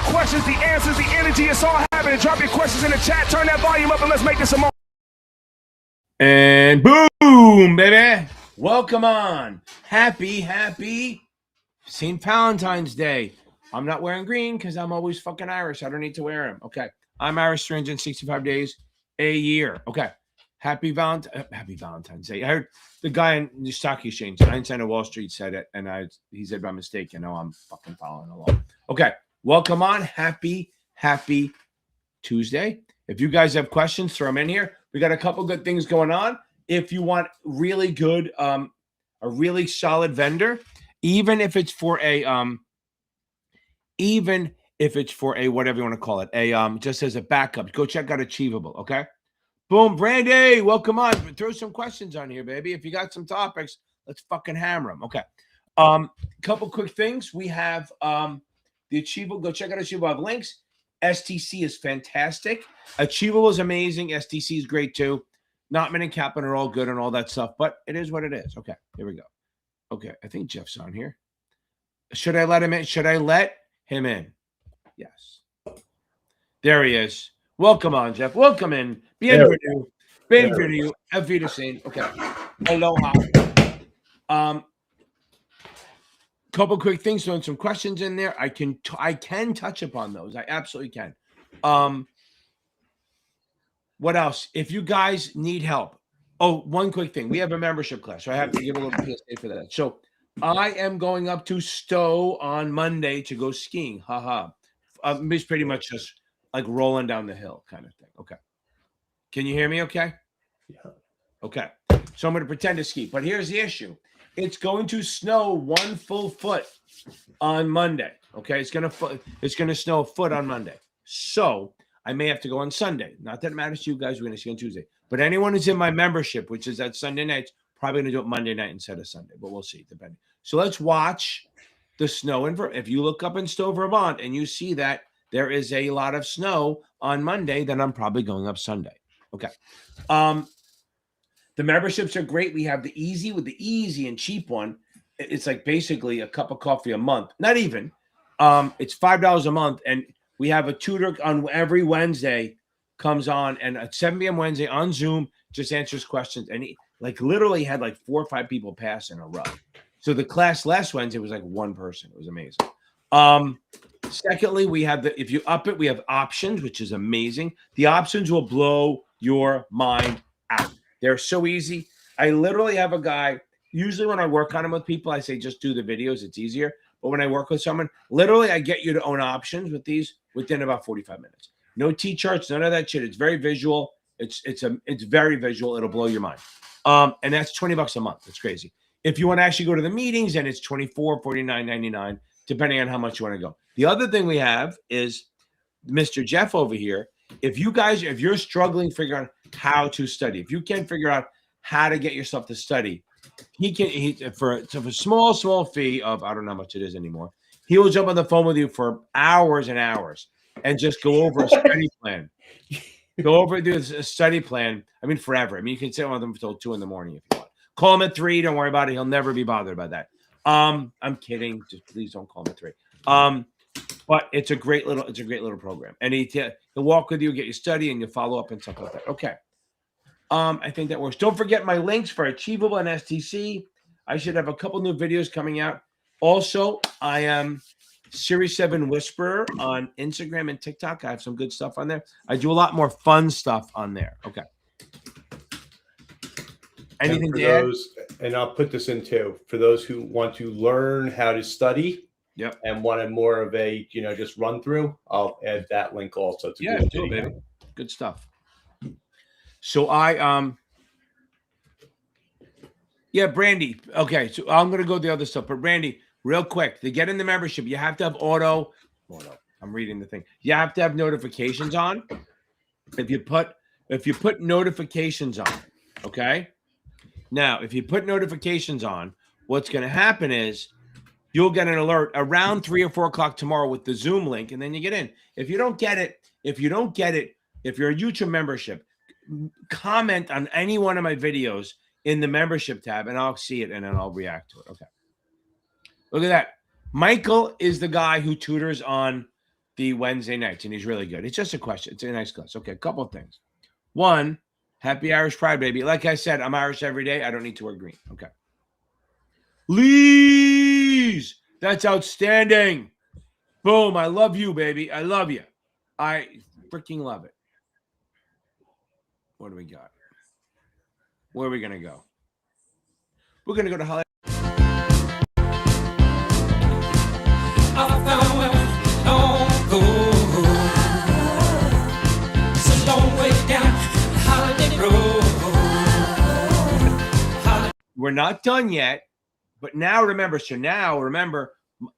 questions, the answers, the energy. It's all happening. Drop your questions in the chat. Turn that volume up and let's make this a moment. And boom, baby. Welcome on. Happy St. Valentine's Day. I'm not wearing green because I'm always fucking Irish. I don't need to wear them. Okay. I'm Irish 365 days a year. Okay. Happy Valentine's Day. I heard the guy in the stock exchange, 9 cent of Wall Street, said it, and he said by mistake, and now I'm fucking following along. Okay. Welcome on. Happy Tuesday. If you guys have questions, throw them in here. We got a couple good things going on. If you want really good, a really solid vendor, even if it's for a whatever you want to call it, just as a backup, go check out Achievable. Okay. Boom, Brandy, welcome on. Throw some questions on here, baby. If you got some topics, let's fucking hammer them. Okay. Couple quick things. We have the Achievable. Go check out Achievable. I have links. STC is fantastic. Achievable is amazing. STC is great too. Notman and Kaplan are all good and all that stuff, but it is what it is. Okay, here we go. Okay, I think Jeff's on here. Should I let him in? Should I let him in? Yes. There he is. Welcome on, Jeff. Welcome in. Bienvenue. Bienvenue. Auf Wiedersehen. Okay. Aloha. Couple quick things, throwing some questions in there. I can touch upon those. I absolutely can. What else? If you guys need help. Oh, one quick thing. We have a membership class, so I have to give a little PSA for that. So I am going up to Stowe on Monday to go skiing. Haha. It's pretty much just like rolling down the hill kind of thing. Okay. Can you hear me okay? Yeah. Okay. So I'm going to pretend to ski. But here's the issue. It's going to snow 1 full foot on Monday. Okay. It's going to snow a foot on Monday. So I may have to go on Sunday. Not that it matters to you guys. We're going to see on Tuesday. But anyone who's in my membership, which is that Sunday night, probably going to do it Monday night instead of Sunday. But we'll see, depending. So let's watch the snow. If you look up in Stowe, Vermont, and you see that there is a lot of snow on Monday, then I'm probably going up Sunday. Okay. The memberships are great. We have the easy and cheap one. It's like basically a cup of coffee a month. Not even. It's $5 a month, and we have a tutor on every Wednesday comes on, and at 7 p.m. Wednesday on Zoom, just answers questions. And he literally had 4 or 5 people pass in a row. So the class last Wednesday was 1 person. It was amazing. Secondly, we have if you up it, we have options, which is amazing. The options will blow your mind out. They're so easy. I literally have a guy, usually when I work on them with people, I say, just do the videos. It's easier. But when I work with someone, literally I get you to own options with these within about 45 minutes. No T-charts, none of that shit. It's very visual. It's very visual. It'll blow your mind. And that's $20 a month. It's crazy. If you want to actually go to the meetings, then it's $24, $49.99, depending on how much you want to go. The other thing we have is Mr. Jeff over here. If you're struggling figuring out how to study, if you can't figure out how to get yourself to study, for a small fee of, I don't know how much it is anymore, he will jump on the phone with you for hours and hours and just go over a study plan. Do a study plan. I mean, forever. I mean, you can sit with him until 2 in the morning if you want. Call him at 3. Don't worry about it. He'll never be bothered by that. I'm kidding. Just please don't call him at 3. But it's a great little program. And he'll walk with you, get you study, and you'll follow up and stuff like that. Okay. I think that works. Don't forget my links for Achievable and STC. I should have a couple new videos coming out. Also, I am Series 7 Whisperer on Instagram and TikTok. I have some good stuff on there. I do a lot more fun stuff on there. Okay. Anything to add? And I'll put this in too. For those who want to learn how to study, yep, and wanted more of a, just run through, I'll add that link also. Cool, baby. Good stuff. So Brandy. Okay, so I'm going to go the other stuff. But Brandy, real quick, to get in the membership, you have to have auto. I'm reading the thing. You have to have notifications on. If you put notifications on, okay? Now, if you put notifications on, what's going to happen is you'll get an alert around 3 or 4 o'clock tomorrow with the Zoom link, and then you get in. If you don't get it, if you're a YouTube membership, comment on any one of my videos in the membership tab, and I'll see it, and then I'll react to it. Okay. Look at that. Michael is the guy who tutors on the Wednesday nights, and he's really good. It's just a question. It's a nice class. Okay, a couple of things. One, happy Irish Pride, baby. Like I said, I'm Irish every day. I don't need to wear green. Okay. Lees, that's outstanding. Boom, I love you, baby. I love you. I freaking love it. What do we got? Where are we going to go? We're going to go to Hollywood. We're not done yet, but now remember,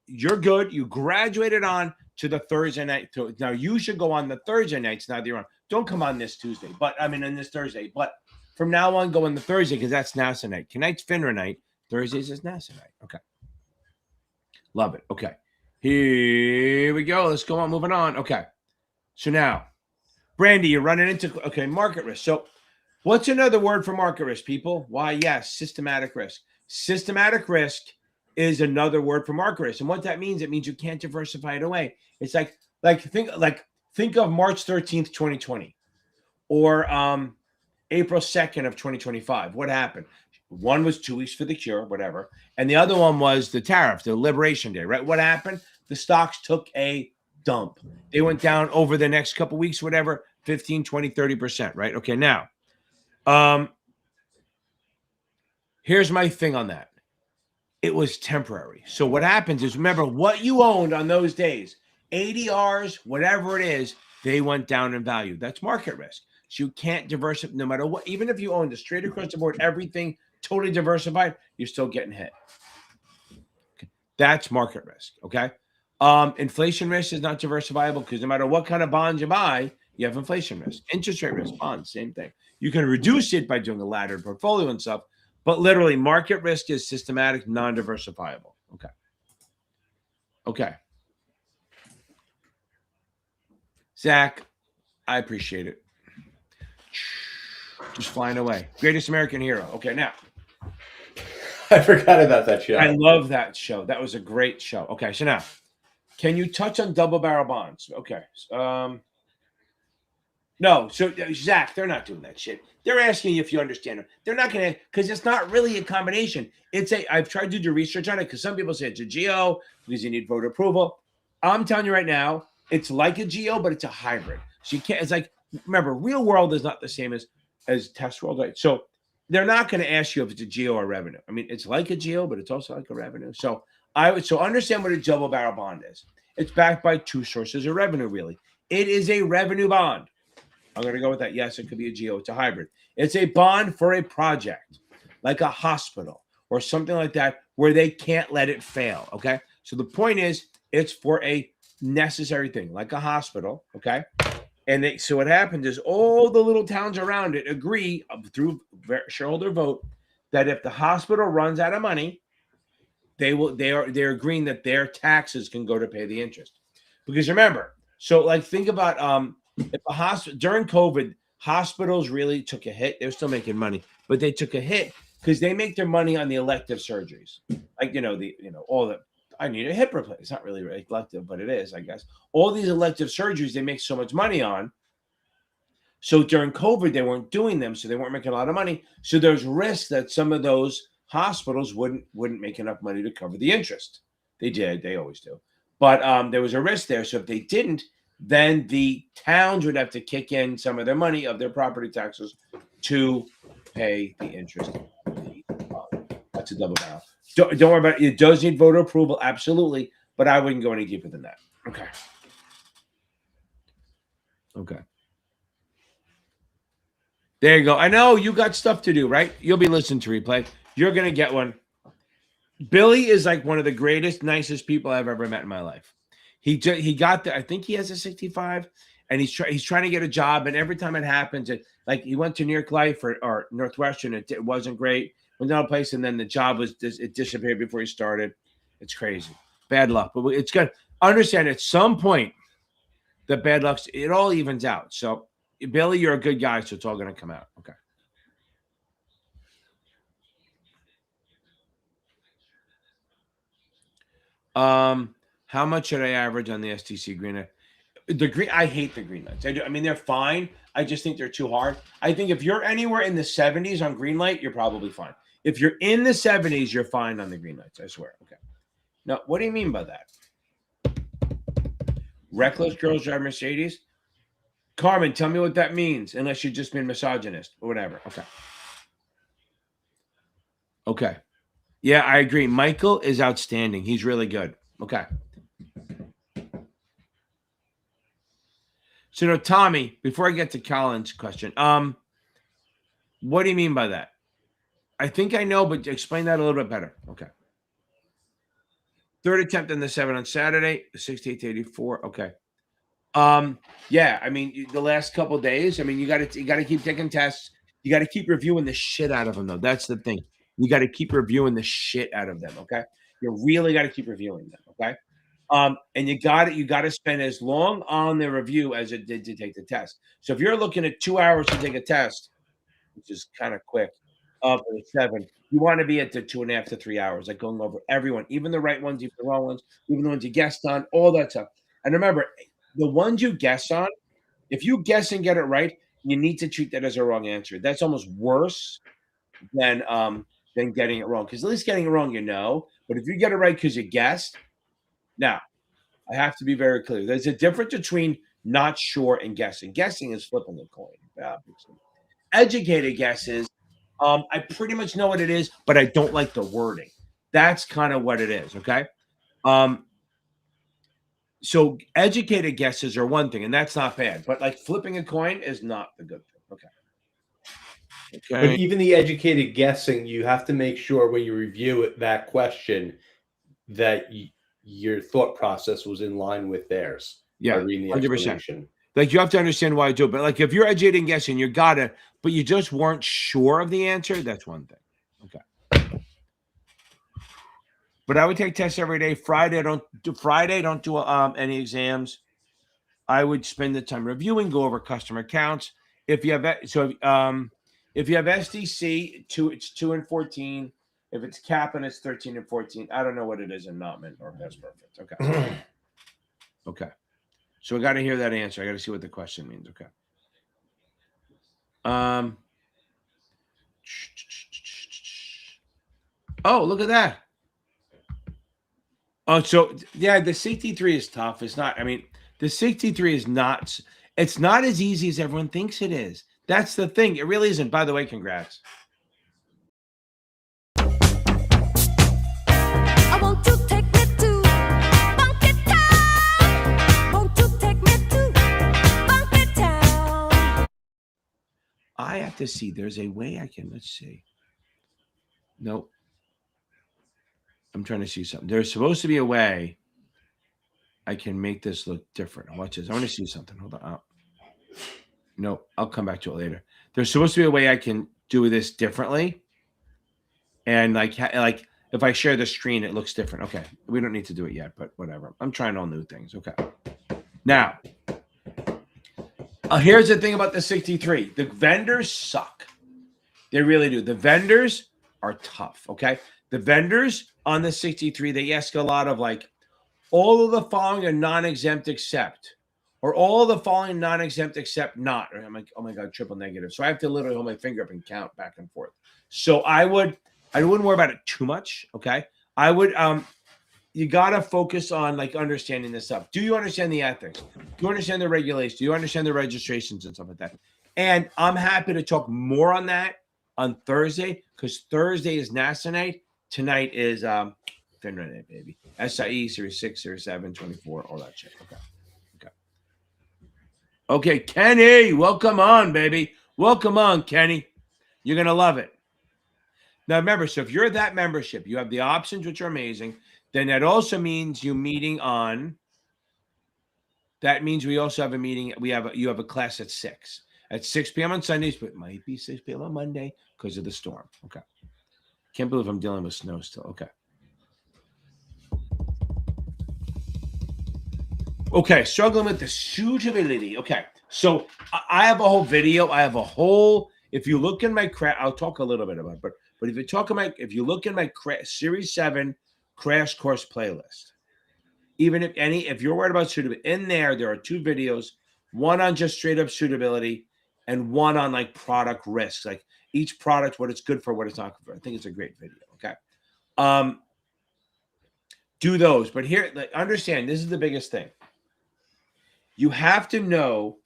you're good. You graduated on to the Thursday night. So now you should go on the Thursday nights. Now that you're on. Don't come on this Tuesday, on this Thursday. But from now on, go on the Thursday because that's NASAA night. Tonight's FINRA night. Thursdays is NASAA night. Okay. Love it. Okay. Here we go. Let's go on. Moving on. Okay. So now, Brandy, you're running into, market risk. So what's another word for market risk, people? Why, yes, systematic risk. Systematic risk is another word for market risk. And what that means, it means you can't diversify it away. It's think of March 13th, 2020 or April 2nd of 2025. What happened? One was 2 weeks for the cure, whatever. And the other one was the tariff, the Liberation Day, right? What happened? The stocks took a dump. They went down over the next couple of weeks, whatever, 15, 20, 30%, right? Okay, now, here's my thing on that. It was temporary. So what happens is, remember what you owned on those days, ADRs, whatever it is, they went down in value. That's market risk. So you can't diversify no matter what. Even if you owned it straight across the board, everything totally diversified, you're still getting hit. Okay. That's market risk, okay? Inflation risk is not diversifiable because no matter what kind of bonds you buy, you have inflation risk. Interest rate risk, bonds, same thing. You can reduce it by doing a laddered portfolio and stuff, but literally market risk is systematic, non-diversifiable. Okay. Okay. Zach, I appreciate it. Just flying away. Greatest American Hero. Okay, now. I forgot about that show. I love that show. That was a great show. Okay, so now, can you touch on double barrel bonds? Okay. No, so Zach, they're not doing that shit. They're asking you if you understand them. They're not going to, because it's not really a combination. I've tried to do research on it because some people say it's a GO because you need voter approval. I'm telling you right now, it's like a GO, but it's a hybrid. So you can't, it's like, remember, real world is not the same as test world, right? So they're not going to ask you if it's a GO or revenue. I mean, it's like a GO, but it's also like a revenue. So understand what a double barrel bond is. It's backed by two sources of revenue, really. It is a revenue bond. I'm going to go with that. Yes, it could be a GO. It's a hybrid. It's a bond for a project, like a hospital or something like that, where they can't let it fail, okay? So the point is, it's for a necessary thing, like a hospital, okay? And so what happens is all the little towns around it agree through shareholder vote that if the hospital runs out of money, they're agreeing that their taxes can go to pay the interest. Because remember, so like think about if a hospital during COVID, hospitals really took a hit. They're still making money, but they took a hit because they make their money on the elective surgeries, like all the. I need a hip replacement. It's not really elective, but it is, I guess. All these elective surgeries they make so much money on. So during COVID, they weren't doing them, so they weren't making a lot of money. So there's risk that some of those hospitals wouldn't make enough money to cover the interest. They did, they always do, but there was a risk there. So if they didn't, then the towns would have to kick in some of their money of their property taxes to pay the interest. That's a double barrel. Don't worry about it. It does need voter approval, absolutely, but I wouldn't go any deeper than that. Okay. Okay. There you go. I know you got stuff to do, right? You'll be listening to replay. You're going to get one. Billy is like one of the greatest, nicest people I've ever met in my life. He got there. I think he has a 65, and he's trying to get a job. And every time it happens, like he went to New York Life or Northwestern, it wasn't great. Went to another place, and then the job it disappeared before he started. It's crazy, bad luck. But it's good. Understand at some point, the bad luck it all evens out. So Billy, you're a good guy, so it's all going to come out. Okay. How much should I average on the STC green? The green, I hate the green lights. I do. I mean, they're fine. I just think they're too hard. I think if you're anywhere in the 70s on green light, you're probably fine. If you're in the 70s, you're fine on the green lights. I swear. Okay. Now, what do you mean by that? Reckless girls drive Mercedes? Carmen, tell me what that means, unless you're just being misogynist or whatever. Okay. Okay. Yeah, I agree. Michael is outstanding. He's really good. Okay. So now, Tommy, before I get to Colin's question, what do you mean by that? I think I know, but explain that a little bit better. Okay. Third attempt on the 7 on Saturday, 68 to 84. Okay. Yeah, I mean, the last couple of days, I mean, you got to keep taking tests. You got to keep reviewing the shit out of them, though. That's the thing. You got to keep reviewing the shit out of them. Okay. You really got to keep reviewing them. Okay. And you got to spend as long on the review as it did to take the test. So if you're looking at 2 hours to take a test, which is kind of quick, for the 7, you want to be at the 2.5 to 3 hours, like going over everyone, even the right ones, even the wrong ones, even the ones you guessed on, all that stuff. And remember, the ones you guess on, if you guess and get it right, you need to treat that as a wrong answer. That's almost worse than getting it wrong. Because at least getting it wrong, you know. But if you get it right because you guessed, now I have to be very clear. There's a difference between not sure and guessing. Guessing is flipping the coin. Obviously. Educated guesses, I pretty much know what it is, but I don't like the wording. That's kind of what it is. Okay. So educated guesses are one thing, and that's not bad. But like flipping a coin is not the good thing. Okay. But even the educated guessing, you have to make sure when you review that question that your thought process was in line with theirs. Yeah, by reading the 100%. explanation. Like you have to understand why I do it. But like if you're educated guessing, you got it, but you just weren't sure of the answer, that's one thing. Okay. But I would take tests every day. Friday, don't do any exams. I would spend the time reviewing, go over customer accounts. If you have if you have SDC, it's 2 and 14. If it's Kaplan, it's 13 and 14. I don't know what it is in Notman or Past Perfect. Okay. Okay. So I got to hear that answer. I got to see what the question means. Okay. Oh, look at that. Oh, so yeah, the CT3 is tough. It's not, I mean, the CT3 is not, it's not as easy as everyone thinks it is. That's the thing. It really isn't. By the way, congrats. I want to take me to Funky Town. Want to take me to Funky Town. I have to see. There's a way I can, let's see. Nope. I'm trying to see something. There's supposed to be a way I can make this look different. Watch this. I want to see something. Hold on. Oh. No, I'll come back to it later. There's supposed to be a way I can do this differently. And like if I share the screen, it looks different. Okay. We don't need to do it yet, but whatever. I'm trying all new things. Okay. Now, here's the thing about the 63. The vendors suck. They really do. The vendors are tough. Okay. The vendors on the 63, they ask a lot of like, all of the following are non-exempt except, or all of the following non-exempt except not. Or I'm like, oh my God, triple negative. So I have to literally hold my finger up and count back and forth. So I wouldn't worry about it too much. Okay. I would, you got to focus on like understanding this stuff. Do you understand the ethics? Do you understand the regulations? Do you understand the registrations and stuff like that? And I'm happy to talk more on that on Thursday, because Thursday is NASAA night. Tonight is FINRA night, baby. SIE, Series 6, Series 7, 24, all that shit. Okay, Kenny, welcome on, baby. Welcome on, Kenny. You're going to love it. Now, remember, so if you're that membership, you have the options, which are amazing. Then that also means you meeting on, that means we also have a meeting. You have a class at 6 p.m. on Sundays, but it might be 6 p.m. on Monday because of the storm. Okay. Can't believe I'm dealing with snow still. Okay. Okay, struggling with the suitability. Okay, so I have a whole video. If you look in my I'll talk a little bit about it, but if you look in my Series 7 crash course playlist, Even if you're worried about suitability, in there are 2 videos, one on just straight up suitability and one on like product risks, like each product, what it's good for, what it's not good for. I think it's a great video. Okay. Do those. But here, like, understand, this is the biggest thing. You have to know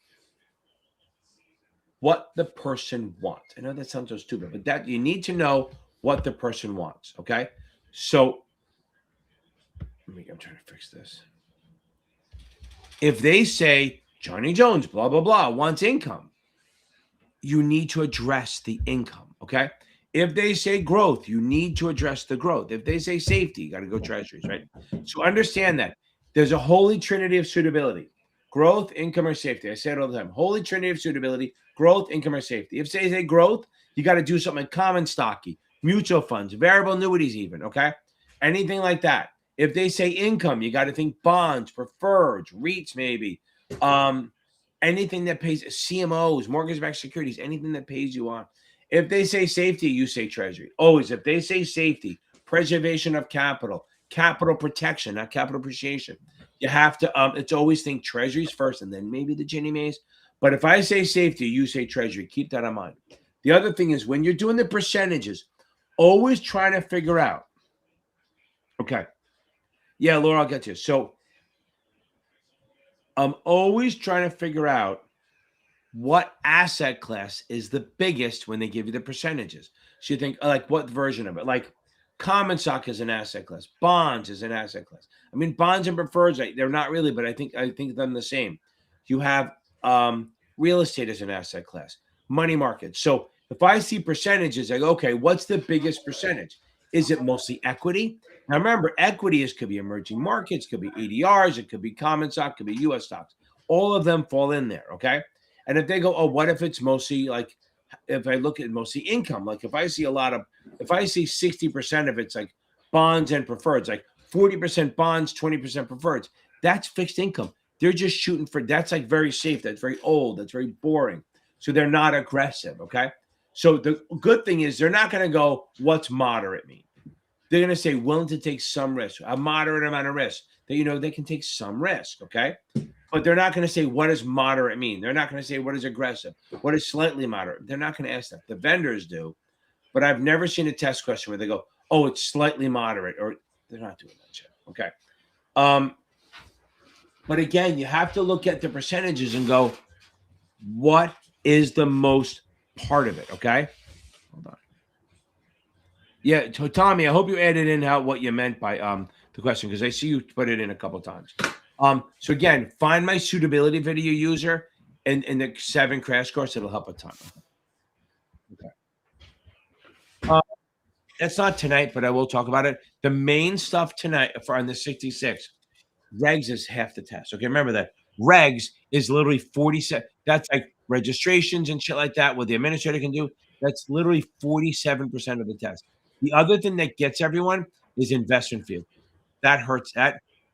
what the person wants. I know that sounds so stupid, but that you need to know what the person wants. Okay. So I'm trying to fix this. If they say Johnny Jones, blah, blah, blah, wants income, you need to address the income. Okay. If they say growth, you need to address the growth. If they say safety, you got to go treasuries, right? So understand that there's a holy trinity of suitability: growth, income, or safety. I say it all the time. Holy trinity of suitability: growth, income, or safety. If they say growth, you got to do something common stocky, mutual funds, variable annuities, even. Okay. Anything like that. If they say income, you got to think bonds, preferreds, REITs, maybe. Anything that pays, CMOs, mortgage-backed securities, anything that pays you on. If they say safety, you say treasury. Always, if they say safety, preservation of capital, capital protection, not capital appreciation, you have to, it's always think treasuries first and then maybe the Ginnie Maes. But if I say safety, you say treasury. Keep that in mind. The other thing is when you're doing the percentages, always trying to figure out. Okay. Yeah, Laura, I'll get to you. So I'm always trying to figure out what asset class is the biggest when they give you the percentages. So you think, like, what version of it? Like common stock is an asset class. Bonds is an asset class. I mean, bonds and preferreds, they're not really, but I think them the same. You have real estate as an asset class, money market. So if I see percentages, I go, okay, what's the biggest percentage? Is it mostly equity? Now remember, equity could be emerging markets, could be ADRs, it could be common stock, could be U.S. stocks. All of them fall in there, okay? And if they go, oh, what if it's mostly like, if I look at mostly income, like if I see 60% of it's like bonds and preferreds, like 40% bonds, 20% preferreds, that's fixed income. They're just shooting for, that's like very safe. That's very old. That's very boring. So they're not aggressive, okay? So the good thing is they're not going to go, what's moderate mean? They're going to say willing to take some risk, a moderate amount of risk. That they can take some risk, okay? But they're not going to say, what does moderate mean? They're not going to say, what is aggressive? What is slightly moderate? They're not going to ask that. The vendors do. But I've never seen a test question where they go, oh, it's slightly moderate, or they're not doing that shit, okay? But again, you have to look at the percentages and go, what is the most part of it, okay? Hold on. Yeah, so Tommy, I hope you added in what you meant by the question, because I see you put it in a couple of times. So again, find my suitability video user in the 7 crash course. It'll help a ton. Okay. That's not tonight, but I will talk about it. The main stuff tonight on the 66, regs is half the test. Okay, remember that. Regs is literally 47. That's like registrations and shit like that, what the administrator can do. That's literally 47% of the test. The other thing that gets everyone is investment field. That hurts.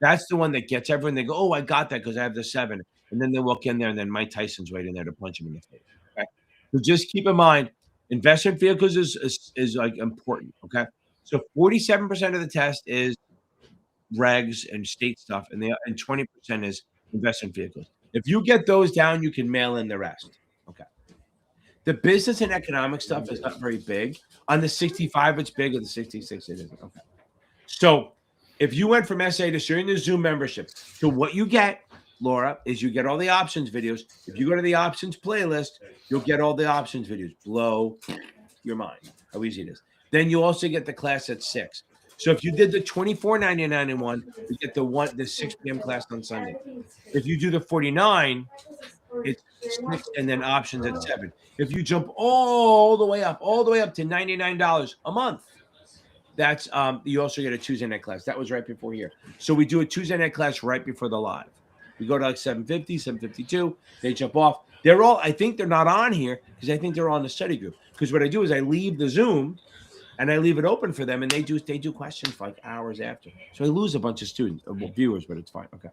That's the one that gets everyone. They go, oh, I got that because I have the 7. And then they walk in there, and then Mike Tyson's waiting there to punch him in the face. Okay? So just keep in mind, investment vehicles is like important. Okay. So 47% of the test is regs and state stuff, and 20% is investment vehicles. If you get those down, you can mail in the rest. Okay. The business and economic stuff is not very big. On the 65, it's big. On the 66, it isn't. Okay. So if you went from SA to sharing the Zoom membership, so what you get, Laura, is you get all the options videos. If you go to the options playlist, you'll get all the options videos. Blow your mind how easy it is. Then you also get the class at 6. So if you did the $24.99 in one, you get the 6 p.m. class on Sunday. If you do the 49, it's 6 and then options at 7. If you jump all the way up to $99 a month, that's you also get a Tuesday night class. That was right before here. So we do a Tuesday night class right before the live. We go to like 7:50, 7:52. They jump off. They're all, I think they're not on here because I think they're on the study group. Because what I do is I leave the Zoom and I leave it open for them, and they do questions for like hours after. So I lose a bunch of students, viewers, but it's fine. Okay.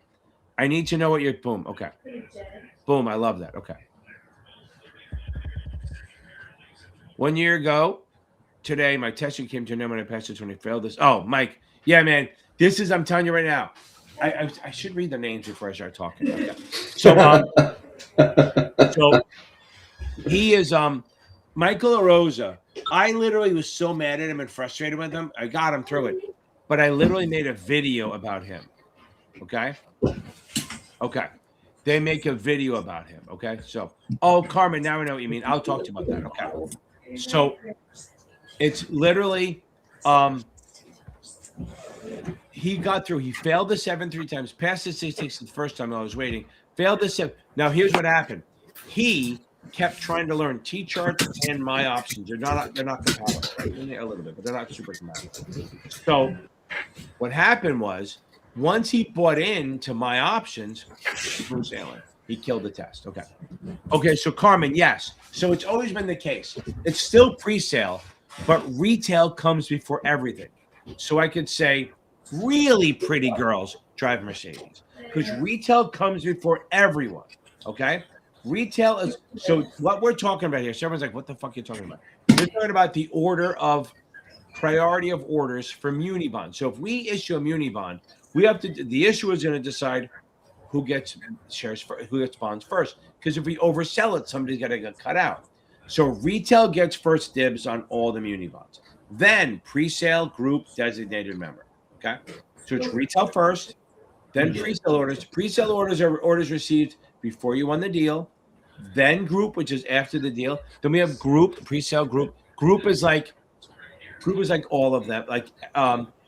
I need to know what your boom. Okay. Boom. I love that. Okay. 1 year ago today, my testing came to an end when I passed it when I failed this. Oh, Mike. Yeah, man. This is, I'm telling you right now, I should read the names before I start talking. Okay. So so he is Michael Arosa. I literally was so mad at him and frustrated with him. I got him through it, but I literally made a video about him. Okay. Okay. They make a video about him. Okay. So, oh, Carmen, now I know what you mean. I'll talk to you about that. Okay. So it's literally, he got through. He failed the 7 3 times, passed the 6 the first time I was waiting, failed the 7. Now, here's what happened. He kept trying to learn T-charts and my options. They're not compatible, right? A little bit, but they're not super compatible. So what happened was, once he bought into my options, smooth sailing. He killed the test. Okay. Okay, so Carmen, yes. So it's always been the case. It's still pre-sale, but retail comes before everything. So I could say really pretty girls drive Mercedes because retail comes before everyone. Okay. Retail is, so what we're talking about here, so everyone's like, what the fuck are you talking about? We're talking about the order of priority of orders for muni bonds. So if we issue a muni bond, we have to, the issuer is going to decide who gets shares for, who gets bonds first. Because if we oversell it, somebody's got to get cut out. So retail gets first dibs on all the muni bonds. Then pre-sale, group, designated member. Okay. So it's retail first, then pre-sale orders. Pre-sale orders are orders received before you won the deal. Then group, which is after the deal. Then we have group, pre-sale group. Group is like all of them, like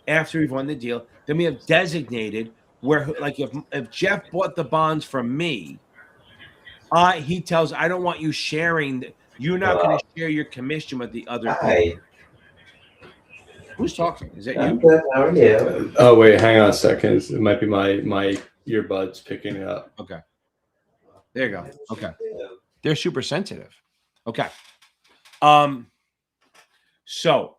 after we've won the deal. Then we have designated, where like if Jeff bought the bonds from me, he tells, I don't want you sharing. You're not going to share your commission with the other people. Who's talking? Is that you? Good. How are you? Oh wait, hang on a second. It might be my earbuds picking it up. Okay. There you go. Okay. They're super sensitive. Okay. So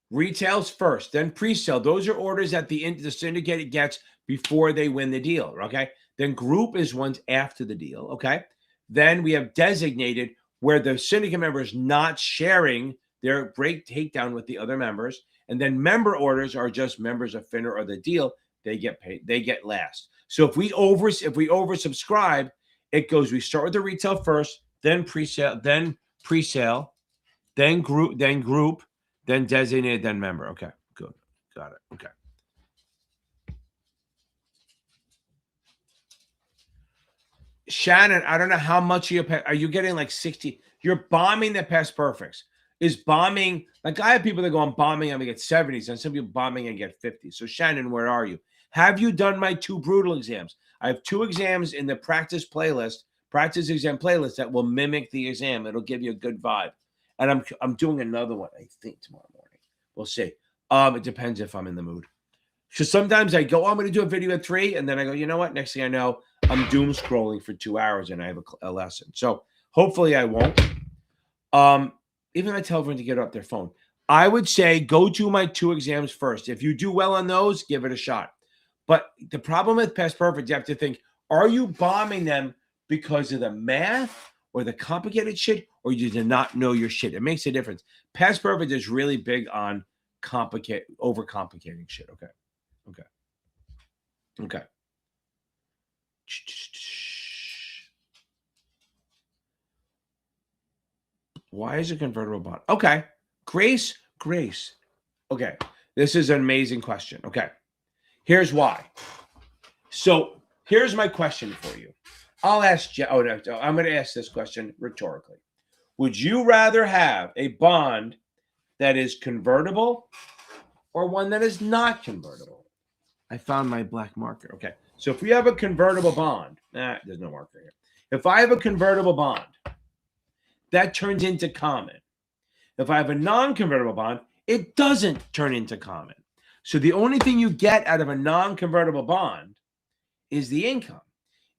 retail's first, then pre-sale. Those are orders that the syndicate gets before they win the deal. Okay. Then group is ones after the deal. Okay. Then we have designated, where the syndicate member is not sharing their break takedown with the other members. And then member orders are just members of FINRA or the deal. They get paid. They get last. So if we oversubscribe, it goes, we start with the retail first, then pre-sale, then group, then designated, then member. Okay, good. Got it. Okay. Shannon, I don't know how much are you getting, like 60? You're bombing the past perfects. Is bombing, like I have people that go, I'm bombing, I'm gonna get 70s, and some people bombing and get 50s. So Shannon, where are you? Have you done my 2 brutal exams? I have 2 exams in the practice exam playlist that will mimic the exam. It'll give you a good vibe. And I'm doing another one, I think, tomorrow morning. We'll see. It depends if I'm in the mood. Because sometimes I go, I'm going to do a video at 3, and then I go, you know what? Next thing I know, I'm doom scrolling for 2 hours, and I have a lesson. So hopefully I won't. Even I tell everyone to get off their phone. I would say go do my 2 exams first. If you do well on those, give it a shot. But the problem with past perfect, you have to think, are you bombing them because of the math or the complicated shit, or you did not know your shit? It makes a difference. Past perfect is really big on overcomplicating shit. Okay. Why is a convertible bond? Okay. Grace. Okay. This is an amazing question. Okay. Here's why. So here's my question for you. I'll ask Jeff. Oh, no, I'm going to ask this question rhetorically. Would you rather have a bond that is convertible or one that is not convertible? I found my black marker. Okay. So if we have a convertible bond, there's no marker here. If I have a convertible bond, that turns into common. If I have a non-convertible bond, it doesn't turn into common. So the only thing you get out of a non-convertible bond is the income.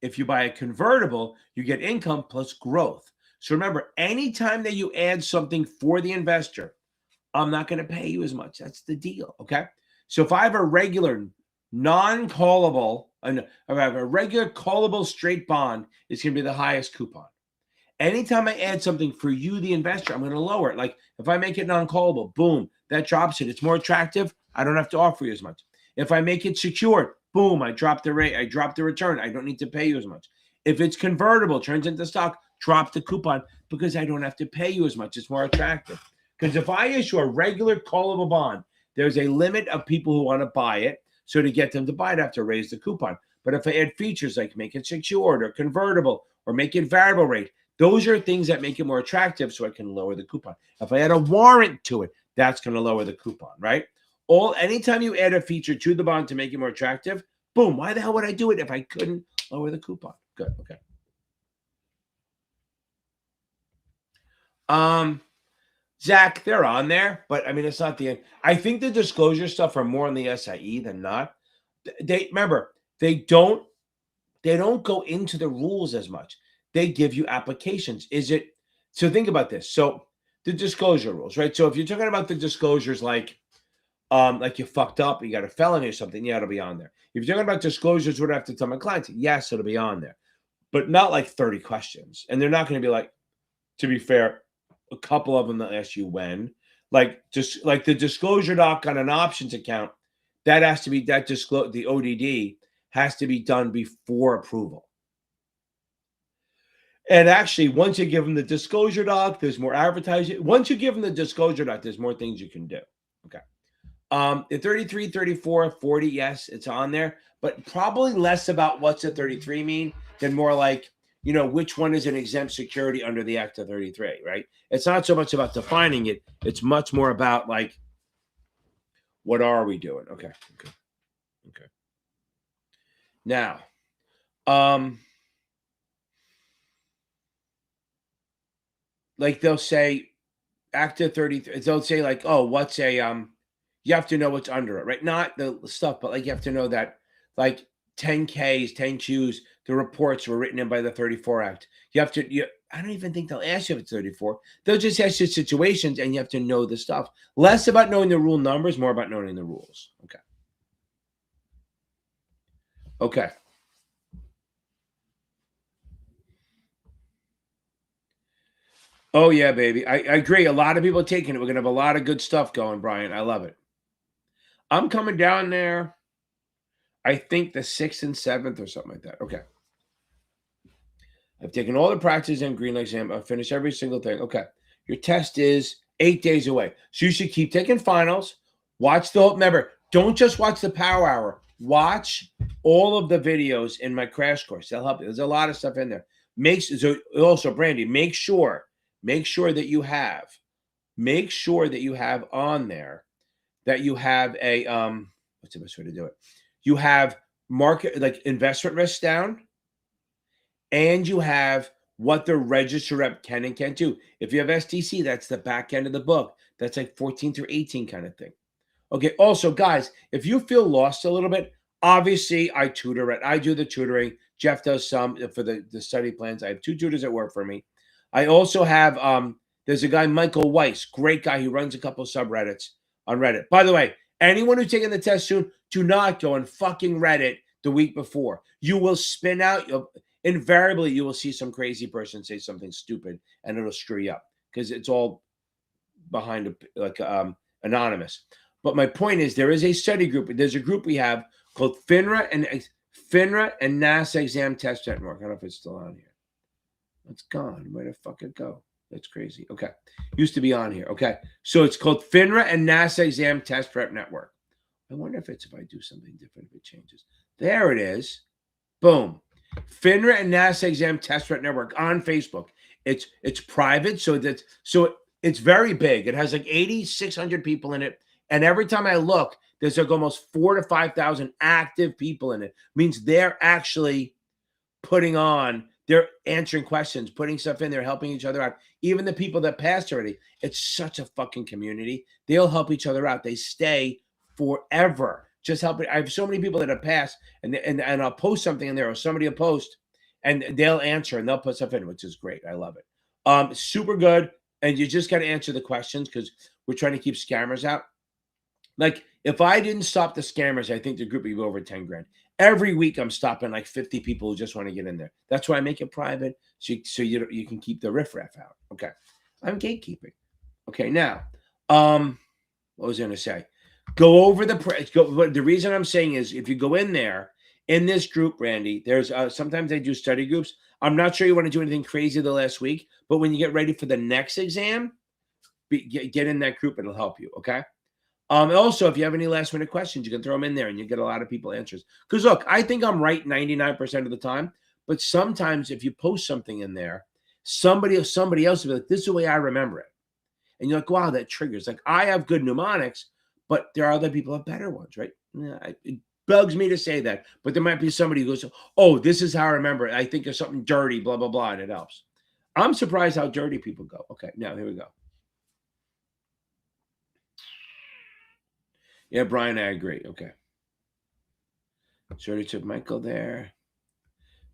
If you buy a convertible, you get income plus growth. So remember, anytime that you add something for the investor, I'm not going to pay you as much. That's the deal. Okay. So if I have a regular non-callable, if I have a regular callable straight bond, it's going to be the highest coupon. Anytime I add something for you, the investor, I'm going to lower it. Like if I make it non-callable, boom, that drops it. It's more attractive. I don't have to offer you as much. If I make it secured, boom, I drop the rate, I drop the return. I don't need to pay you as much. If it's convertible, turns into stock, drop the coupon because I don't have to pay you as much. It's more attractive. Because if I issue a regular callable bond, there's a limit of people who want to buy it. So to get them to buy it, I have to raise the coupon. But if I add features like make it secured or convertible or make it variable rate, those are things that make it more attractive so I can lower the coupon. If I add a warrant to it, that's going to lower the coupon, right? Anytime you add a feature to the bond to make it more attractive, boom, why the hell would I do it if I couldn't lower the coupon? Good, okay. Zach, they're on there, but I mean, it's not the end. I think the disclosure stuff are more on the SIE than not. They don't go into the rules as much. They give you applications. So think about this. So the disclosure rules, right? So if you're talking about the disclosures like you fucked up, you got a felony or something, yeah, it'll be on there. If you're talking about disclosures, what I have to tell my clients, yes, it'll be on there, but not like 30 questions. And they're not going to be like, to be fair, a couple of them that ask you when, like just like the disclosure doc on an options account, that has to be the ODD has to be done before approval. And actually, once you give them the disclosure doc, there's more advertising. Once you give them the disclosure doc, there's more things you can do. Okay. The 33, 34, 40, yes, it's on there, but probably less about what's a 33 mean than more like, which one is an exempt security under the Act of 33, right? It's not so much about defining it. It's much more about like, what are we doing? Okay. Now, like they'll say Act of 33, they'll say like, oh, what's a, you have to know what's under it, right? Not the stuff, but like you have to know that like 10Ks, 10Qs, the reports were written in by the 34 Act. I don't even think they'll ask you if it's 34. They'll just ask you situations and you have to know the stuff. Less about knowing the rule numbers, more about knowing the rules. Okay. Oh, yeah, baby. I agree. A lot of people are taking it. We're going to have a lot of good stuff going, Brian. I love it. I'm coming down there, I think the 6th and 7th or something like that. Okay. I've taken all the practice and green exam. I've finished every single thing. Okay. Your test is 8 days away. So you should keep taking finals. Watch remember, don't just watch the Power Hour. Watch all of the videos in my crash course. That'll help you. There's a lot of stuff in there. Also, Brandy, make sure that you have on there that you have a what's the best way to do it? You have market like investment risk down, and you have what the registered rep can and can't do. If you have STC, that's the back end of the book. That's like 14 through 18 kind of thing. Okay. Also, guys, if you feel lost a little bit, obviously I tutor it. I do the tutoring. Jeff does some for the study plans. I have 2 tutors that work for me. I also have there's a guy, Michael Weiss, great guy. He runs a couple subreddits on Reddit. By the way, anyone who's taking the test soon, do not go and fucking Reddit the week before. You will spin out. Invariably, you will see some crazy person say something stupid, and it'll screw you up because it's all behind anonymous. But my point is, there is a study group. There's a group we have called FINRA and NASA Exam Test Network. I don't know if it's still on here. It's gone. Where the fuck it go? That's crazy. Okay. Used to be on here. Okay. So it's called FINRA and NASA Exam Test Prep Network. I wonder if I do something different, if it changes. There it is. Boom. FINRA and NASA Exam Test Prep Network on Facebook. It's private, so it's very big. It has like 8,600 people in it, and every time I look, there's like almost 4,000 to 5,000 active people in it. Means they're actually they're answering questions, putting stuff in there, helping each other out. Even the people that passed already, it's such a fucking community. They'll help each other out. They stay forever. Just helping. I have so many people that have passed, and I'll post something in there, or somebody will post, and they'll answer and they'll put stuff in, which is great. I love it. Super good. And you just got to answer the questions because we're trying to keep scammers out. Like if I didn't stop the scammers, I think the group would be over 10 grand. Every week I'm stopping like 50 people who just want to get in there. That's why I make it private, so you can keep the riffraff out. Okay. I'm gatekeeping. Okay. Now, what was I going to say? Go over the reason I'm saying is if you go in there in this group, Randy, there's sometimes I do study groups. I'm not sure you want to do anything crazy the last week, but when you get ready for the next exam, get in that group. It'll help you. Okay. Also, if you have any last minute questions, you can throw them in there and you get a lot of people answers. Because look, I think I'm right 99% of the time, but sometimes if you post something in there, somebody else will be like, this is the way I remember it. And you're like, wow, that triggers. Like I have good mnemonics, but there are other people who have better ones, right? Yeah, it bugs me to say that, but there might be somebody who goes, oh, this is how I remember it. I think of something dirty, blah, blah, blah, and it helps. I'm surprised how dirty people go. Okay, now here we go. Yeah, Brian, I agree. Okay. Sorry to Michael there.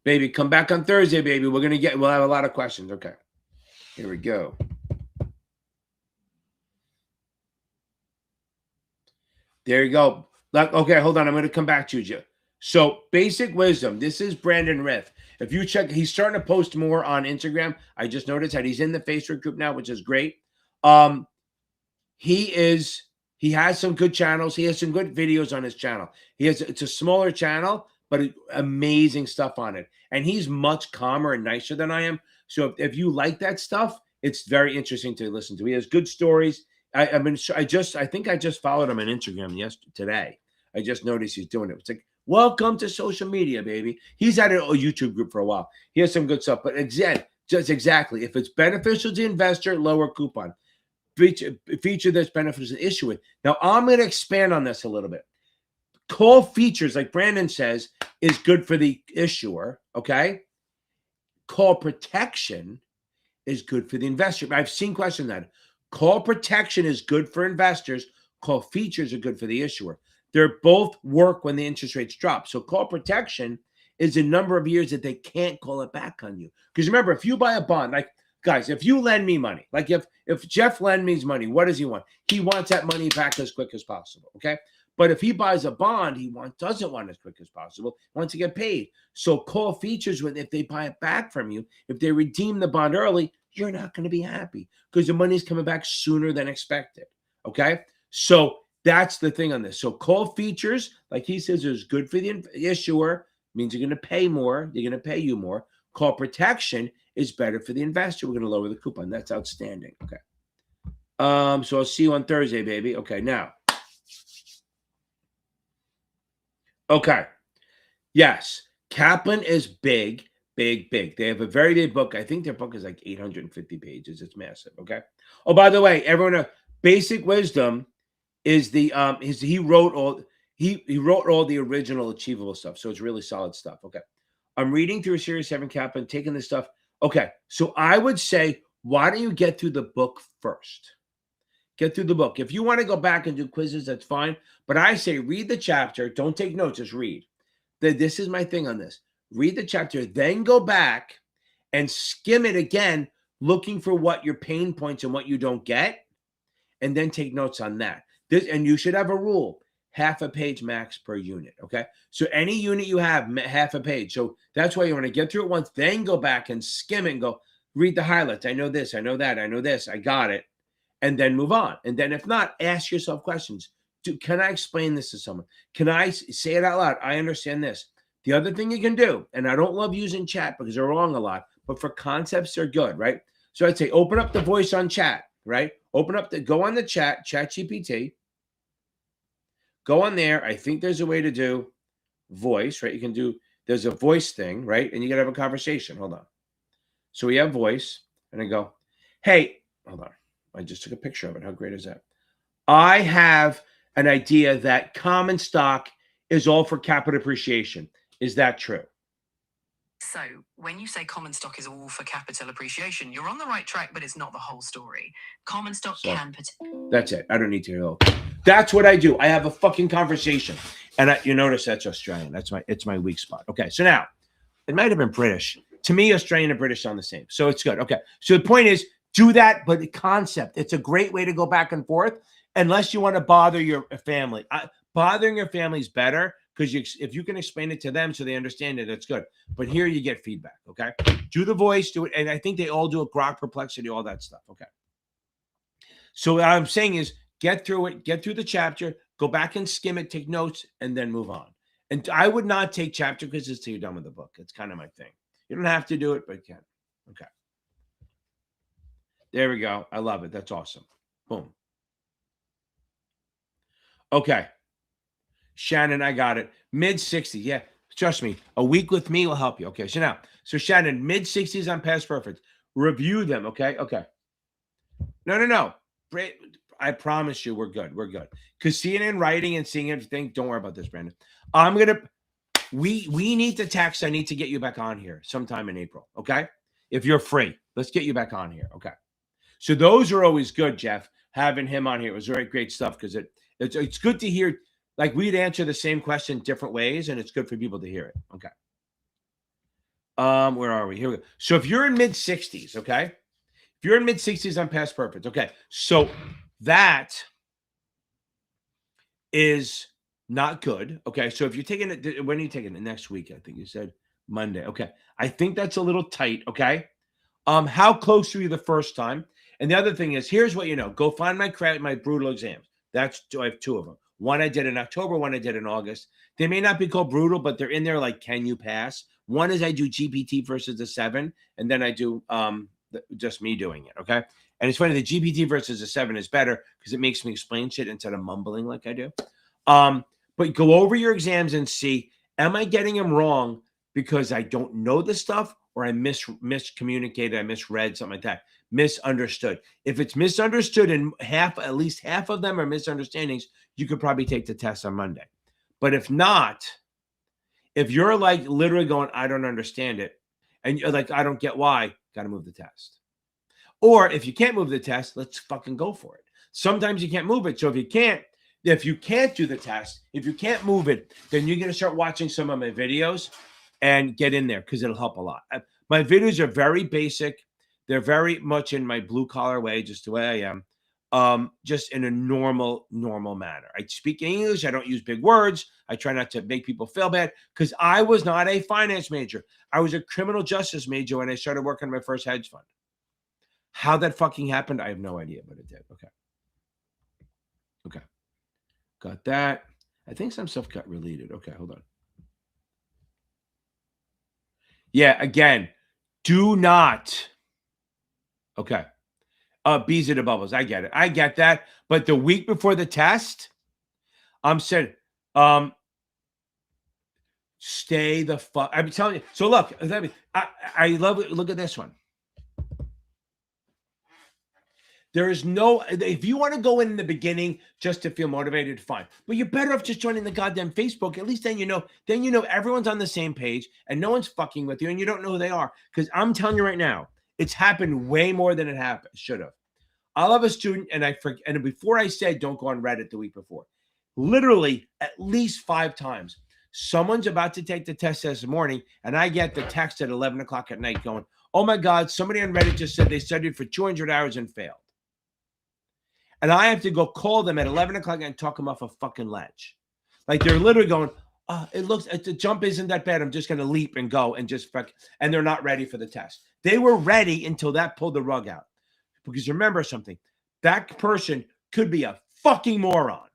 Baby, come back on Thursday, baby. We'll have a lot of questions. Okay. Here we go. There you go. Okay, hold on. I'm going to come back to you. So, basic wisdom. This is Brandon Riff. If you check, he's starting to post more on Instagram. I just noticed that he's in the Facebook group now, which is great. He has some good channels. He has some good videos on his channel. It's a smaller channel, but amazing stuff on it. And he's much calmer and nicer than I am. So if you like that stuff, it's very interesting to listen to. He has good stories. I think I just followed him on Instagram today. I just noticed he's doing it. It's like, welcome to social media, baby. He's had a YouTube group for a while. He has some good stuff. But just exactly, if it's beneficial to the investor, lower coupon. Feature that's beneficial to issue it. Now, I'm going to expand on this a little bit. Call features, like Brandon says, is good for the issuer, okay? Call protection is good for the investor. I've seen questions on that. Call protection is good for investors. Call features are good for the issuer. They're both work when the interest rates drop. So call protection is a number of years that they can't call it back on you. Because remember, if you buy a bond, like, guys, if you lend me money, like if Jeff lends me money, what does he want? He wants that money back as quick as possible, okay? But if he buys a bond, doesn't want as quick as possible, wants to get paid. So call features if they buy it back from you, if they redeem the bond early, you're not going to be happy because the money's coming back sooner than expected, okay? So that's the thing on this. So call features, like he says, is good for the issuer, means you're going to pay more, they're going to pay you more. Call protection is better for the investor. We're going to lower the coupon. That's outstanding. Okay. So I'll see you on Thursday, baby. Okay. Now. Okay. Yes. Kaplan is big, big, big. They have a very big book. I think their book is like 850 pages. It's massive. Okay. Oh, by the way, everyone, Basic Wisdom is he wrote all the original achievable stuff. So it's really solid stuff. Okay. I'm reading through a Series 7 Kaplan, taking this stuff. Okay, so I would say, why don't you get through the book first? Get through the book. If you want to go back and do quizzes, that's fine. But I say read the chapter. Don't take notes, just read. This is my thing on this. Read the chapter, then go back and skim it again, looking for what your pain points and what you don't get, and then take notes on that. And you should have a rule. Half a page max per unit, okay? So any unit you have, half a page. So that's why you want to get through it once, then go back and skim it and go, read the highlights. I know this, I know that, I know this, I got it. And then move on. And then if not, ask yourself questions. Can I explain this to someone? Can I say it out loud? I understand this. The other thing you can do, and I don't love using chat because they're wrong a lot, but for concepts, they're good, right? So I'd say open up the voice on chat, right? Go on the chat GPT. Go on there. I think there's a way to do voice, right? There's a voice thing, right? And you can have a conversation. Hold on. So we have voice, and I go, hey, hold on. I just took a picture of it. How great is that? I have an idea that common stock is all for capital appreciation. Is that true? So when you say common stock is all for capital appreciation, you're on the right track, but it's not the whole story. Common stock can... That's it. I don't need to hear it. That's what I do. I have a fucking conversation. And you notice that's Australian. It's my weak spot. Okay, so now, it might have been British. To me, Australian and British sound the same. So it's good. Okay, so the point is, do that, but the concept. It's a great way to go back and forth, unless you want to bother your family. Bothering your family is better, because if you can explain it to them so they understand it, that's good. But here you get feedback, okay? Do the voice, do it. And I think they all do it, grok, perplexity, all that stuff, okay? So what I'm saying is, get through it, get through the chapter, go back and skim it, take notes, and then move on. And I would not take chapter quizzes till you're done with the book. It's kind of my thing. You don't have to do it, but you can. Okay. There we go. I love it. That's awesome. Boom. Okay. Shannon, I got it. Mid-60s. Yeah. Trust me. A week with me will help you. Okay. So Shannon, mid-60s on past perfect. Review them. Okay. Okay. No. I promise you we're good. We're good. Because seeing it in writing and seeing everything, don't worry about this, Brandon. We need to text. I need to get you back on here sometime in April. Okay. If you're free, let's get you back on here. Okay. So those are always good, Jeff. Having him on here was very great stuff because it's good to hear. Like we'd answer the same question different ways, and it's good for people to hear it. Okay. Where are we? Here we go. So if you're in mid-60s, okay? If you're in mid-60s on past perfect, okay. So that is not good. Okay. So if you're taking it, when are you taking it? Next week, I think you said Monday. Okay. I think that's a little tight. Okay. How close were you the first time? And the other thing is, here's what you know. Go find my brutal exams. I have two of them. One I did in October, one I did in August. They may not be called brutal, but they're in there like, can you pass? One is I do GPT versus the 7, and then I do just me doing it, okay? And it's funny, the GPT versus the 7 is better because it makes me explain shit instead of mumbling like I do. But go over your exams and see, am I getting them wrong because I don't know the stuff or I miscommunicated, I misread, something like that. Misunderstood. If it's misunderstood and at least half of them are misunderstandings, you could probably take the test on Monday. But if not, if you're like literally going, I don't understand it, and you're like, I don't get why, got to move the test. Or if you can't move the test, let's fucking go for it. Sometimes you can't move it. So if you can't do the test, if you can't move it, then you're going to start watching some of my videos and get in there because it'll help a lot. My videos are very basic. They're very much in my blue collar way, just the way I am, just in a normal manner. I speak English. I don't use big words. I try not to make people feel bad because I was not a finance major. I was a criminal justice major when I started working on my first hedge fund. How that fucking happened, I have no idea, but it did. Okay. Got that. I think some stuff got deleted. Okay, hold on. Yeah, again, do not. Okay. Bees are the bubbles. I get it. I get that. But the week before the test, I'm saying, stay the fuck. I'm telling you. So look, I love it. Look at this one. There is no, if you want to go in the beginning just to feel motivated, fine. But you're better off just joining the goddamn Facebook. At least then you know everyone's on the same page and no one's fucking with you and you don't know who they are. Because I'm telling you right now, it's happened way more than it should have. I'll have a student and before I said don't go on Reddit the week before, literally at least 5 times, someone's about to take the test this morning and I get the text at 11 o'clock at night going, oh my God, somebody on Reddit just said they studied for 200 hours and failed. And I have to go call them at 11 o'clock and talk them off a fucking ledge. Like they're literally going, the jump isn't that bad. I'm just going to leap and go and just fuck. And they're not ready for the test. They were ready until that pulled the rug out. Because remember something, that person could be a fucking moron.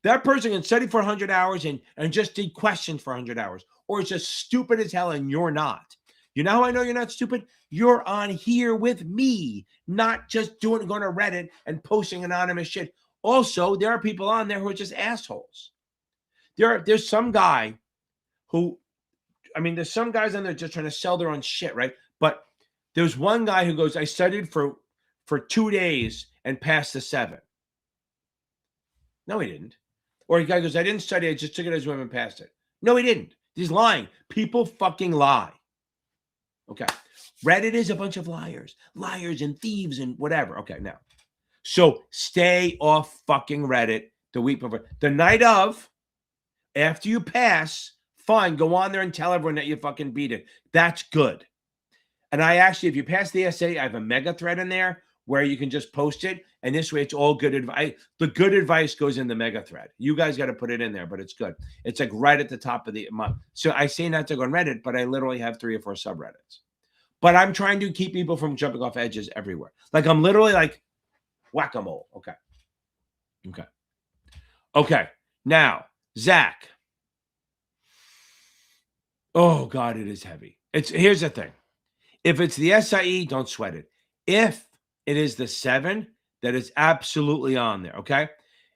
That person can study for 100 hours and just did questions for 100 hours. Or it's just stupid as hell and you're not. You know how I know you're not stupid? You're on here with me, not just going to Reddit and posting anonymous shit. Also, there are people on there who are just assholes. There's some guy there's some guys on there just trying to sell their own shit, right? But there's one guy who goes, I studied for 2 days and passed the 7. No, he didn't. Or a guy goes, I didn't study, I just took it as women passed it. No, he didn't. He's lying. People fucking lie. Okay. Reddit is a bunch of liars and thieves and whatever. Okay, now. So stay off fucking Reddit the week before. The night of, after you pass, fine, go on there and tell everyone that you fucking beat it. That's good. And I actually, if you pass the essay, I have a mega thread in there where you can just post it. And this way it's all good advice. The good advice goes in the mega thread. You guys got to put it in there, but it's good. It's like right at the top of the month. So I say not to go on Reddit, but I literally have 3 or 4 subreddits. But I'm trying to keep people from jumping off edges everywhere. Like I'm literally like whack-a-mole. Okay. Now, Zach. Oh God, it is heavy. Here's the thing. If it's the SIE, don't sweat it. If it is the 7, that is absolutely on there. Okay.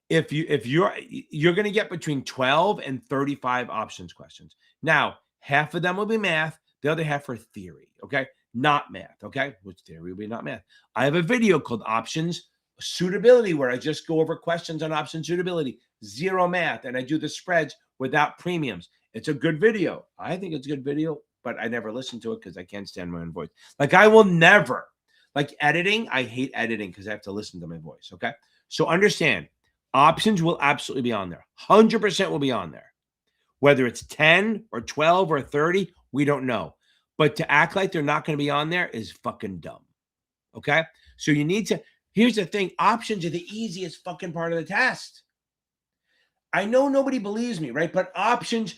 If you're going to get between 12 and 35 options questions. Now, half of them will be math. The other half are theory. Okay. Not math. Okay. Which theory will be not math. I have a video called Options Suitability where I just go over questions on option suitability, 0 math, and I do the spreads without premiums. It's a good video. I think it's a good video, but I never listen to it because I can't stand my own voice. Like I will never, like editing, I hate editing because I have to listen to my voice. Okay. So understand, options will absolutely be on there. 100% will be on there. Whether it's 10 or 12 or 30, we don't know. But to act like they're not going to be on there is fucking dumb. Okay. So you need to, here's the thing. Options are the easiest fucking part of the test. I know nobody believes me, right? But options,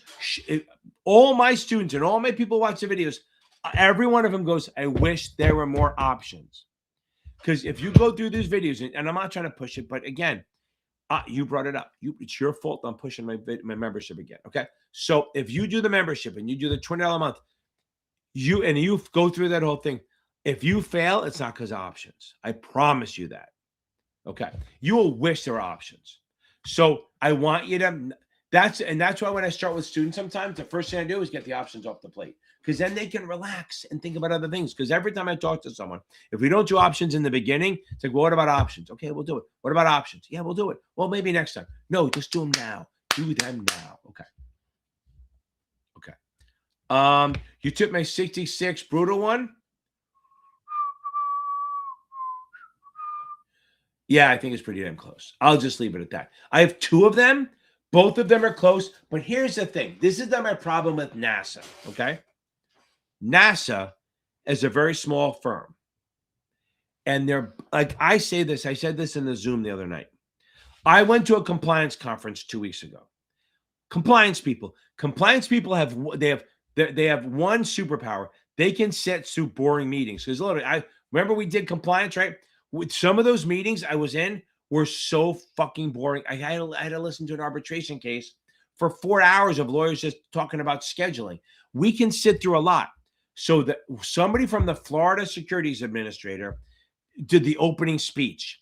all my students and all my people watch the videos, every one of them goes, I wish there were more options. Because if you go through these videos, and I'm not trying to push it, but again, you brought it up. It's your fault I'm pushing my membership again, okay? So if you do the membership and you do the $20 a month, you go through that whole thing. If you fail, it's not because of options. I promise you that, okay? You will wish there were options. So I want you to, that's why when I start with students sometimes, the first thing I do is get the options off the plate because then they can relax and think about other things. Because every time I talk to someone, if we don't do options in the beginning, it's like, well, what about options? Okay, we'll do it. What about options? Yeah, we'll do it. Well, maybe next time. No, just do them now. Do them now. Okay. Okay. You took my 66 brutal one. Yeah, I think it's pretty damn close. I'll just leave it at that. I have 2 of them. Both of them are close. But here's the thing. This is not my problem with NASAA, okay? NASAA is a very small firm. And they're, like I say this, I said this in the Zoom the other night. I went to a compliance conference 2 weeks ago. Compliance people have one superpower. They can sit through boring meetings. Because literally, I remember we did compliance, right? With some of those meetings I was in were so fucking boring. I had to listen to an arbitration case for 4 hours of lawyers just talking about scheduling. We can sit through a lot. So that somebody from the Florida Securities Administrator did the opening speech.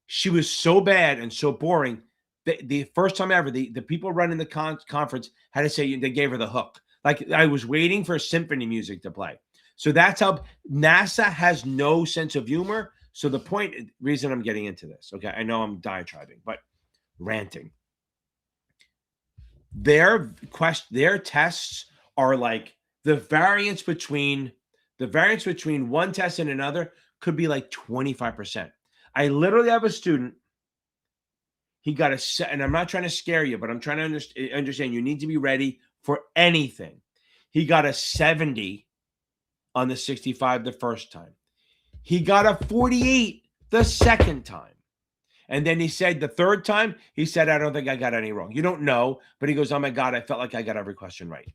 She was so bad and so boring. The first time ever, the people running the conference had to say, they gave her the hook. Like I was waiting for symphony music to play. So that's how NASAA has no sense of humor. So the reason I'm getting into this, okay, I know I'm diatribing, but ranting. Their tests are like the variance between one test and another could be like 25%. I literally have a student. He got a set, and I'm not trying to scare you, but I'm trying to understand. You need to be ready for anything. He got a 70 on the 65 the first time. He got a 48 the second time. And then he said the third time, he said, I don't think I got any wrong. You don't know, but he goes, oh my God, I felt like I got every question right.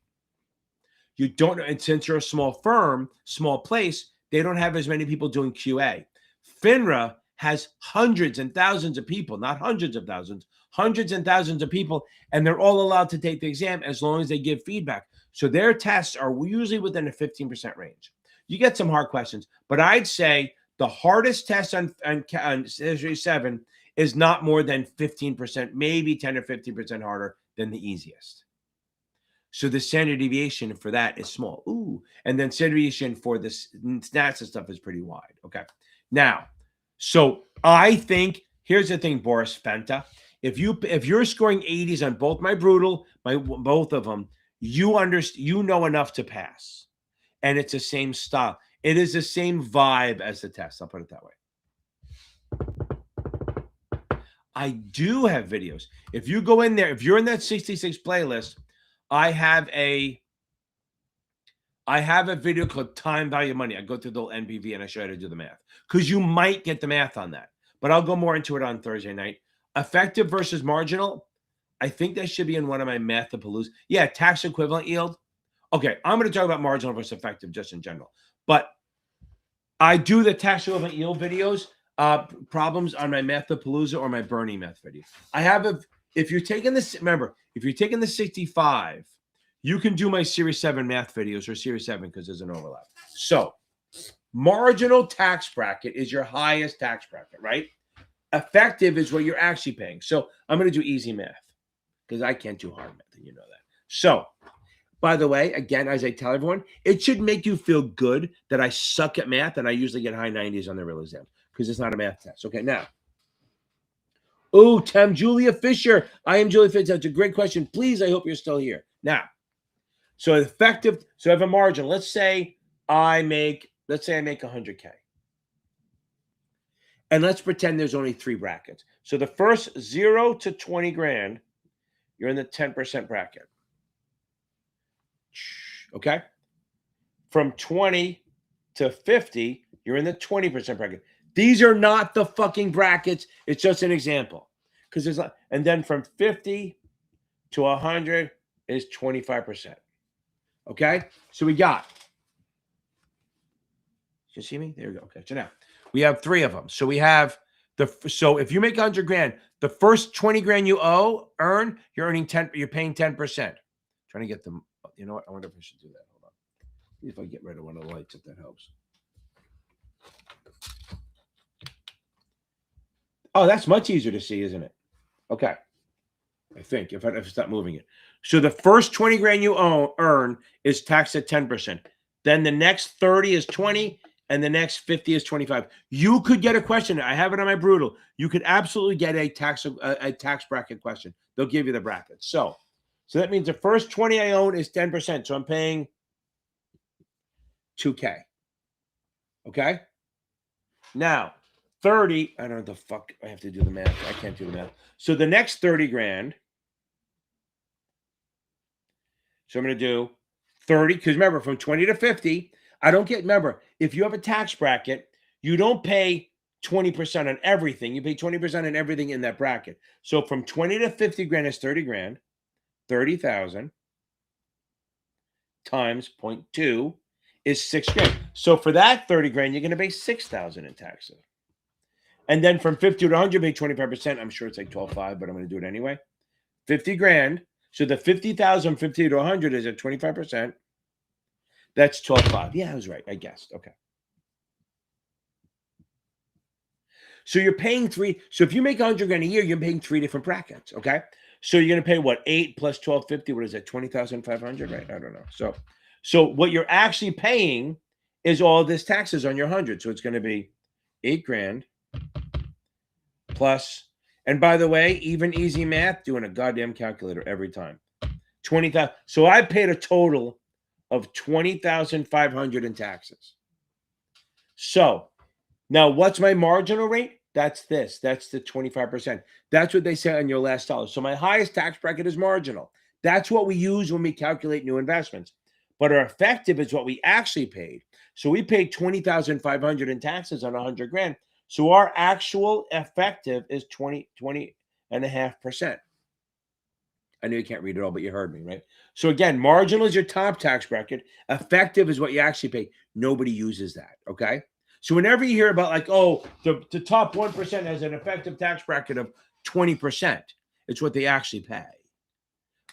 You don't know. And since you're a small firm, small place, they don't have as many people doing QA. FINRA has hundreds and thousands of people, not hundreds of thousands, hundreds and thousands of people, and they're all allowed to take the exam as long as they give feedback. So their tests are usually within a 15% range. You get some hard questions, but I'd say the hardest test on Series 7 is not more than 15%, maybe 10 or 15% harder than the easiest. So the standard deviation for that is small. Ooh, and then standard deviation for this NASAA stuff is pretty wide. Okay. Now, so I think here's the thing, Boris Fenta. If you're scoring 80s on both both of them, you know enough to pass. And it's the same style. It is the same vibe as the test. I'll put it that way. I do have videos. If you go in there, if you're in that 66 playlist, I have a video called Time Value Money. I go through the NBV and I show you how to do the math because you might get the math on that. But I'll go more into it on Thursday night. Effective versus marginal. I think that should be in one of my Mathapalooza. Yeah, tax equivalent yield. Okay, I'm going to talk about marginal versus effective just in general. But I do the tax equivalent yield videos, problems on my Mathapalooza or my Bernie math video. I have if you're taking this, remember, if you're taking the 65, you can do my Series 7 math videos or Series 7 because there's an overlap. So marginal tax bracket is your highest tax bracket, right? Effective is what you're actually paying. So I'm going to do easy math because I can't do hard math, and you know that. So, by the way, again, as I tell everyone, it should make you feel good that I suck at math and I usually get high 90s on the real exam because it's not a math test. Okay, now. Oh, Tim, Julia Fisher. I am Julia Fisher. That's a great question. Please, I hope you're still here. Now, so effective, so I have a margin. Let's say I make 100K. And let's pretend there's only 3 brackets. So the first 0 to 20 grand, you're in the 10% bracket. Okay? From 20 to 50, you're in the 20% bracket. These are not the fucking brackets. It's just an example. Because there's not, and then from 50 to 100 is 25%. Okay? So we got. You see me? There we go. Okay. So now we have 3 of them. So we have so if you make 100 grand, the first 20 grand you earn, you're earning 10, you're paying 10%. Trying to get them, you know what? I wonder if I should do that. Hold on. See if I get rid of one of the lights, if that helps. Oh, that's much easier to see, isn't it? Okay. I think if I stop moving it. So the first 20 grand you earn is taxed at 10%. Then the next 30 is 20. And the next 50 is 25. You could get a question. I have it on my Brutal. You could absolutely get a tax bracket question. They'll give you the bracket. So that means the first 20 I own is 10%. So I'm paying 2K. Okay. Now 30. I don't know the fuck. I have to do the math. I can't do the math. So the next 30 grand. So I'm going to do 30. Because remember, from 20 to 50. I don't get, remember, if you have a tax bracket, you don't pay 20% on everything. You pay 20% on everything in that bracket. So from 20 to 50 grand is 30 grand, 30,000 times 0.2 is 6 grand. So for that 30 grand, you're going to pay 6,000 in taxes. And then from 50 to 100, pay 25%. I'm sure it's like 12.5, but I'm going to do it anyway. 50 grand. So the 50,000, 50 to 100 is at 25%. That's 12.5. Yeah, I was right. I guessed. Okay. So you're paying 3. So if you make 100 grand a year, you're paying 3 different brackets. Okay. So you're going to pay what? 8 plus 12.50. What is that? 20,500, right? I don't know. So what you're actually paying is all this taxes on your 100. So it's going to be 8 grand plus. And by the way, even easy math, doing a goddamn calculator every time. 20,000. So I paid a total of 20,500 in taxes. So now what's my marginal rate? That's this. That's the 25%. That's what they say on your last dollar. So my highest tax bracket is marginal. That's what we use when we calculate new investments. But our effective is what we actually paid. So we paid 20,500 in taxes on 100 grand. So our actual effective is 20.5%. I know you can't read it all, but you heard me, right? So again, marginal is your top tax bracket. Effective is what you actually pay. Nobody uses that, okay? So whenever you hear about like, oh, the top 1% has an effective tax bracket of 20%, it's what they actually pay,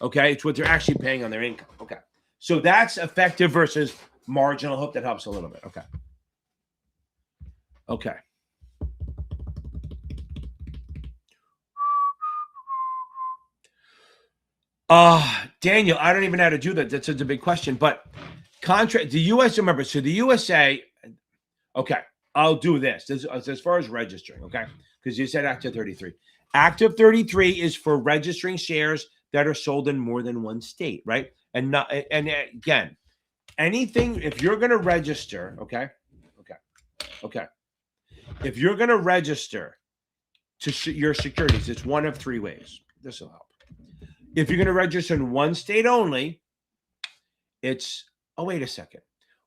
okay? It's what they're actually paying on their income, okay? So that's effective versus marginal. I hope that helps a little bit, okay? Okay. Daniel, I don't even know how to do that. That's a big question. But contract, the US, remember, so the USA, okay, I'll do this. As far as registering, okay? Because you said Active 33. Active 33 is for registering shares that are sold in more than one state, right? And again, anything, if you're going to register, okay. If you're going to register to your securities, it's one of 3 ways. This will help. If you're going to register in one state only, it's, oh, wait a second.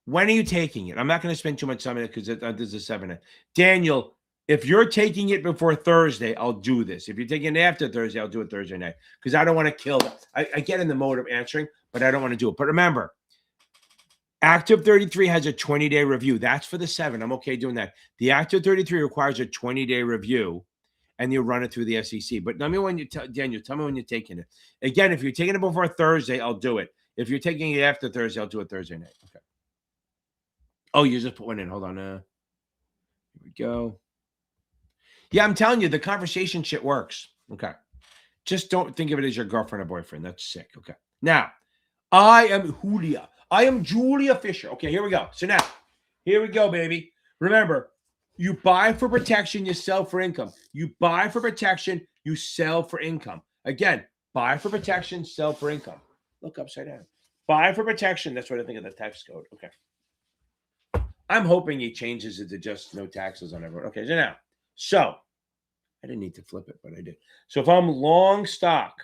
When are you taking it? I'm not going to spend too much time on it because this is 7. Daniel, if you're taking it before Thursday, I'll do this. If you're taking it after Thursday, I'll do it Thursday night because I don't want to kill them. I get in the mode of answering, but I don't want to do it. But remember, Active 33 has a 20-day review. That's for the 7. I'm okay doing that. The Active 33 requires a 20-day review. and you run it through the SEC. But tell me when Daniel, tell me when you're taking it. Again, if you're taking it before Thursday, I'll do it. If you're taking it after Thursday, I'll do it Thursday night. Okay. Oh, you just put one in. Hold on. Here we go. Yeah, I'm telling you, the conversation shit works. Okay. Just don't think of it as your girlfriend or boyfriend. That's sick. Okay. Now, I am Julia. I am Julia Fisher. Okay, here we go. So now, here we go, baby. Remember, you buy for protection, you sell for income. You buy for protection, you sell for income. Again, buy for protection, sell for income. Look upside down. Buy for protection. That's what I think of the tax code. Okay. I'm hoping he changes it to just no taxes on everyone. Okay, so I didn't need to flip it, but I did. So if I'm long stock,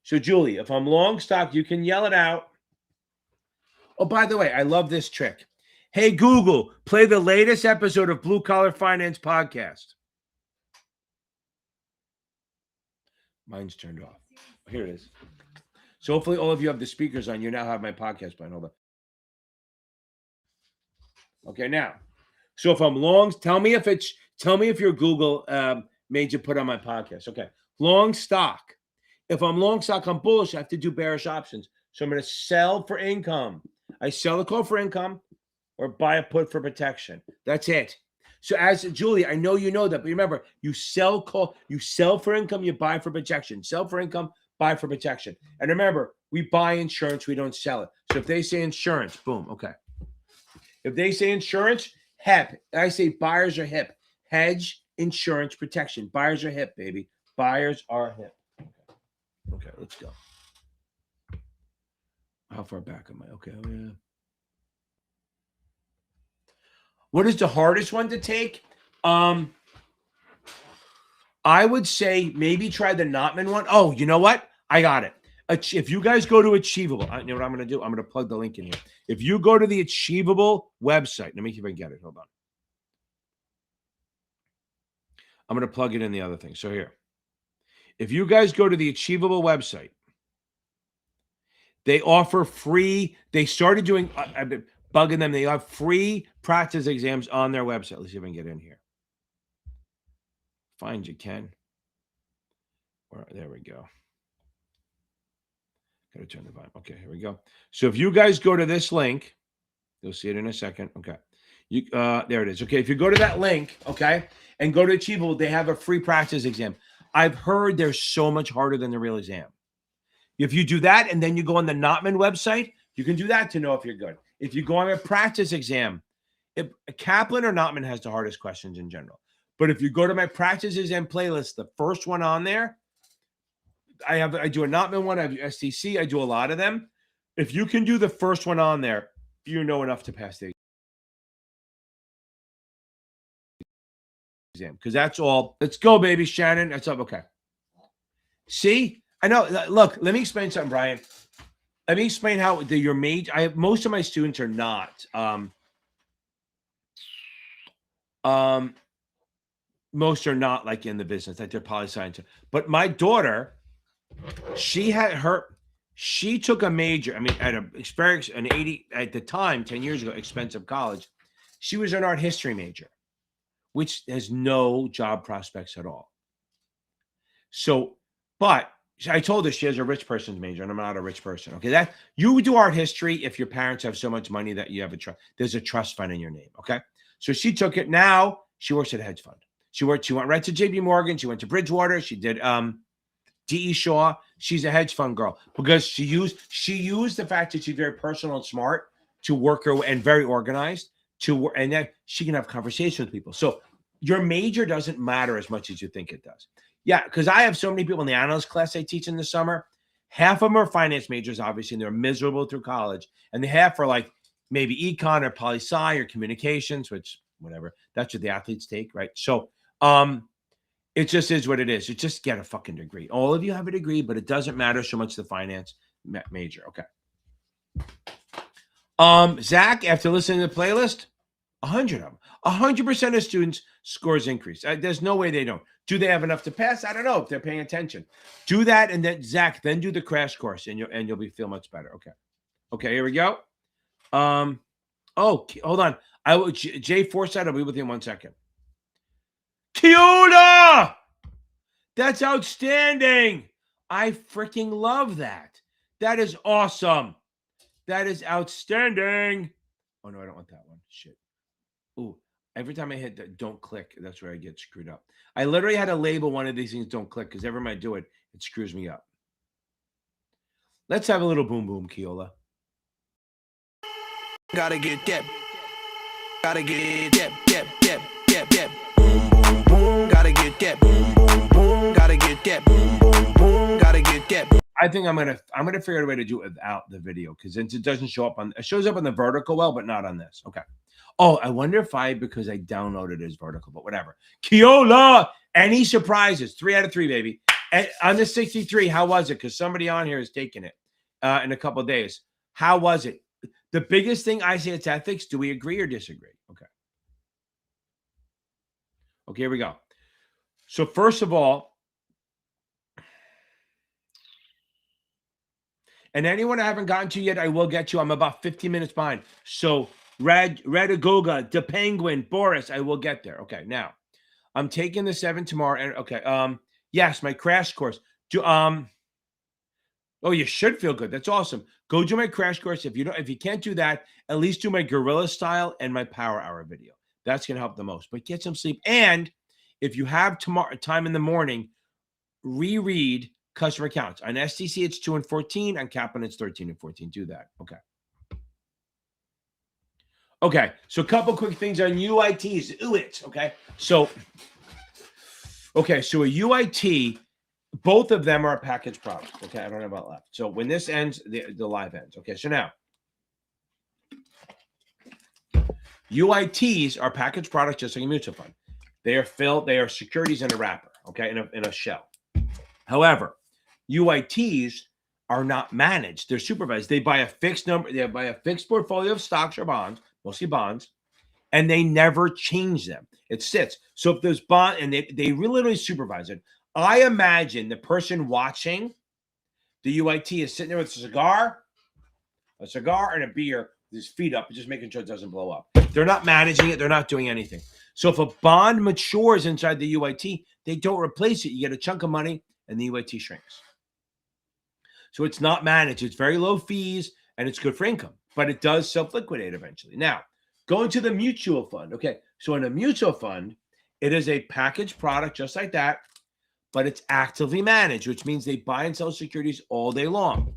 so Julie, if I'm long stock, you can yell it out. Oh, by the way, I love this trick. Hey, Google, play the latest episode of Blue Collar Finance Podcast. Mine's turned off. Here it is. So hopefully all of you have the speakers on. You now have my podcast playing. Hold on. Okay, now. So if I'm long, tell me if your Google made you put on my podcast. Okay. Long stock. If I'm long stock, I'm bullish. I have to do bearish options. So I'm going to sell for income. I sell a call for income or buy a put for protection. That's it. So as Julie, I know you know that, but remember, you sell for income, you buy for protection. Sell for income, buy for protection. And remember, we buy insurance, we don't sell it. So if they say insurance, boom, okay. If they say insurance, HEP. I say buyers are hip. Hedge, insurance, protection. Buyers are hip, baby. Buyers are hip. Okay, let's go. How far back am I? Okay, oh yeah. What is the hardest one to take? I would say maybe try the Notman one. Oh, you know what? I got it. If you guys go to Achievable, I know what I'm going to do. I'm going to plug the link in here. If you go to the Achievable website, let me see if I can get it. Hold on. I'm going to plug it in the other thing. So here, if you guys go to the Achievable website, they offer free. They started doing, I've been bugging them. They have free practice exams on their website. Let's see if I can get in here. Find you, Ken. There we go. Got to turn the volume. Okay, here we go. So if you guys go to this link, you'll see it in a second. Okay. There it is. Okay, if you go to that link, okay, and go to Achievable, they have a free practice exam. I've heard they're so much harder than the real exam. If you do that and then you go on the Notman website, you can do that to know if you're good. If you go on a practice exam, Kaplan or Notman has the hardest questions in general. But if you go to my practice exam playlist, the first one on there, I do a Notman one, I have STC, I do a lot of them. If you can do the first one on there, you know enough to pass the exam. Because that's all. Let's go, baby, Shannon. That's up. Okay. See? I know. Look, let me explain something, Brian. Let me explain how your major. Most of my students are not. Most are not like in the business, like they're poli-sci. But my daughter, she took a major. I mean, at an 80 at the time, 10 years ago, expensive college. She was an art history major, which has no job prospects at all. So, but I told her she has a rich person's major, and I'm not a rich person. Okay, that you do art history if your parents have so much money that you have there's a trust fund in your name. Okay, so she took it. Now she works at a hedge fund. She went right to JP Morgan. She went to Bridgewater. She did D.E. Shaw. She's a hedge fund girl because she used the fact that she's very personal and smart to work her and very organized to work, and then she can have conversations with people. So your major doesn't matter as much as you think it does. Yeah, because I have so many people in the analyst class I teach in the summer. Half of them are finance majors, obviously, and they're miserable through college, and the half are like maybe econ or poli-sci or communications, which whatever. That's what the athletes take, right? So it just is what it is. You just get a fucking degree. All of you have a degree, but it doesn't matter so much the finance major. Okay. Zach, after listening to the playlist, 100 of them, 100% of students scores increase. There's no way they don't. Do they have enough to pass? I don't know if they're paying attention. Do that, and then Zach, then do the crash course, and you'll feel much better. Okay. Okay, here we go. Oh, hold on. Jay Forsythe, I'll be with you in 1 second. Kyoto! That's outstanding. I freaking love that. That is awesome. That is outstanding. Oh, no, I don't want that one. Shit. Ooh, every time I hit that, don't click. That's where I get screwed up. I literally had to label one of these things don't click because every time I do it, it screws me up. Let's have a little boom boom, Keola. Gotta get that. Gotta get that. Boom, boom, boom. Gotta get that. Boom, boom, boom. Gotta get that. Boom, boom, boom. Gotta get that. I think I'm gonna figure out a way to do it without the video because it doesn't show up on. It shows up on the vertical well, but not on this. Okay. Oh, I wonder if because I downloaded it as vertical, but whatever. Keola, any surprises? 3 out of 3, baby. And on the 63, how was it? Because somebody on here is taking it in a couple of days. How was it? The biggest thing I say it's ethics. Do we agree or disagree? Okay. Okay, here we go. So first of all, and anyone I haven't gotten to yet, I will get you. I'm about 15 minutes behind. So Red Agoga, the Penguin, Boris, I will get there. Okay, now I'm taking the 7 tomorrow. And okay, yes, my crash course. Oh, you should feel good. That's awesome. Go do my crash course. If you can't do that, at least do my gorilla style and my power hour video. That's gonna help the most. But get some sleep. And if you have time in the morning, reread customer accounts. On STC, it's 2 and 14. On Kaplan, it's 13 and 14. Do that. Okay. Okay. So a couple quick things on UITs. Okay. So a UIT, both of them are a package product. Okay. I don't know about left. So when this ends, the live ends. Okay. So now UITs are package products just like a mutual fund. They are securities in a wrapper. Okay. In a shell. However, UITs are not managed. They're supervised. They buy a fixed number. They buy a fixed portfolio of stocks or bonds, mostly bonds, and they never change them. It sits. So if there's bond, and they literally supervise it. I imagine the person watching the UIT is sitting there with a cigar and a beer, with his feet up, just making sure it doesn't blow up. They're not managing it. They're not doing anything. So if a bond matures inside the UIT, they don't replace it. You get a chunk of money, and the UIT shrinks. So it's not managed. It's very low fees, and it's good for income, but it does self-liquidate eventually. Now, going to the mutual fund. Okay, so in a mutual fund, it is a packaged product just like that, but it's actively managed, which means they buy and sell securities all day long.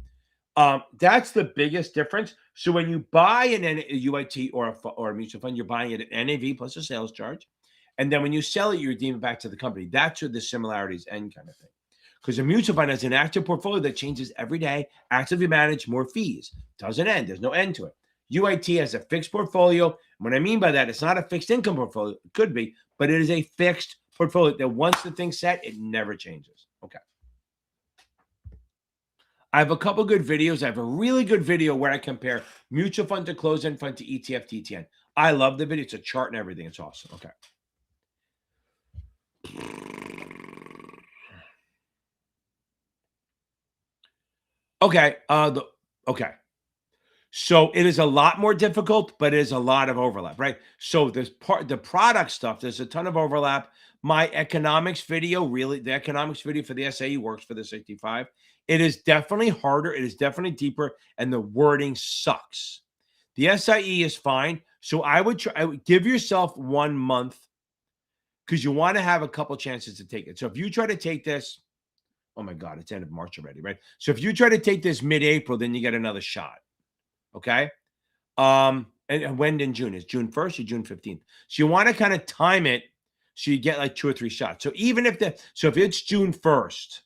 That's the biggest difference. So when you buy a UIT or a mutual fund, you're buying it at NAV plus a sales charge. And then when you sell it, you redeem it back to the company. That's where the similarities end kind of thing. Because a mutual fund has an active portfolio that changes every day, actively managed, more fees. Doesn't end. There's no end to it. UIT has a fixed portfolio. What I mean by that, it's not a fixed income portfolio. It could be, but it is a fixed portfolio that once the thing's set, it never changes. Okay. I have a couple good videos. I have a really good video where I compare mutual fund to closed-end fund to ETF to ETN. I love the video. It's a chart and everything. It's awesome. Okay. Okay. Okay. So it is a lot more difficult, but it is a lot of overlap, right? So the product stuff, there's a ton of overlap. My economics video, the economics video for the SAE works for the 65. It is definitely harder. It is definitely deeper, and the wording sucks. The SIE is fine. So I would give yourself 1 month because you want to have a couple chances to take it. So if you try to take this, oh my God, it's end of March already, right? So if you try to take this mid-April, then you get another shot. Okay. And when in June? Is June 1st or June 15th? So you want to kind of time it so you get like 2 or 3 shots. So even if if it's June 1st,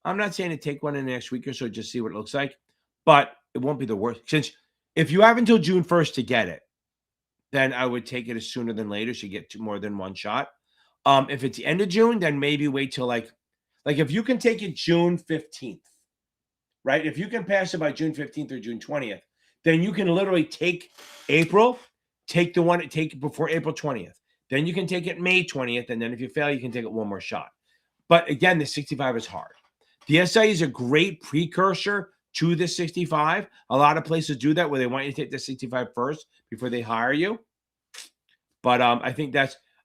I'm not saying to take one in the next week or so, just see what it looks like, but it won't be the worst. Since if you have until June 1st to get it, then I would take it as sooner than later so you get more than one shot. If it's the end of June, then maybe wait till like if you can take it June 15th, right? If you can pass it by June 15th or June 20th, then you can literally take April, take it before April 20th. Then you can take it May 20th. And then if you fail, you can take it one more shot. But again, the 65 is hard. The SIE is a great precursor to the 65. A lot of places do that where they want you to take the 65 first before they hire you. But I think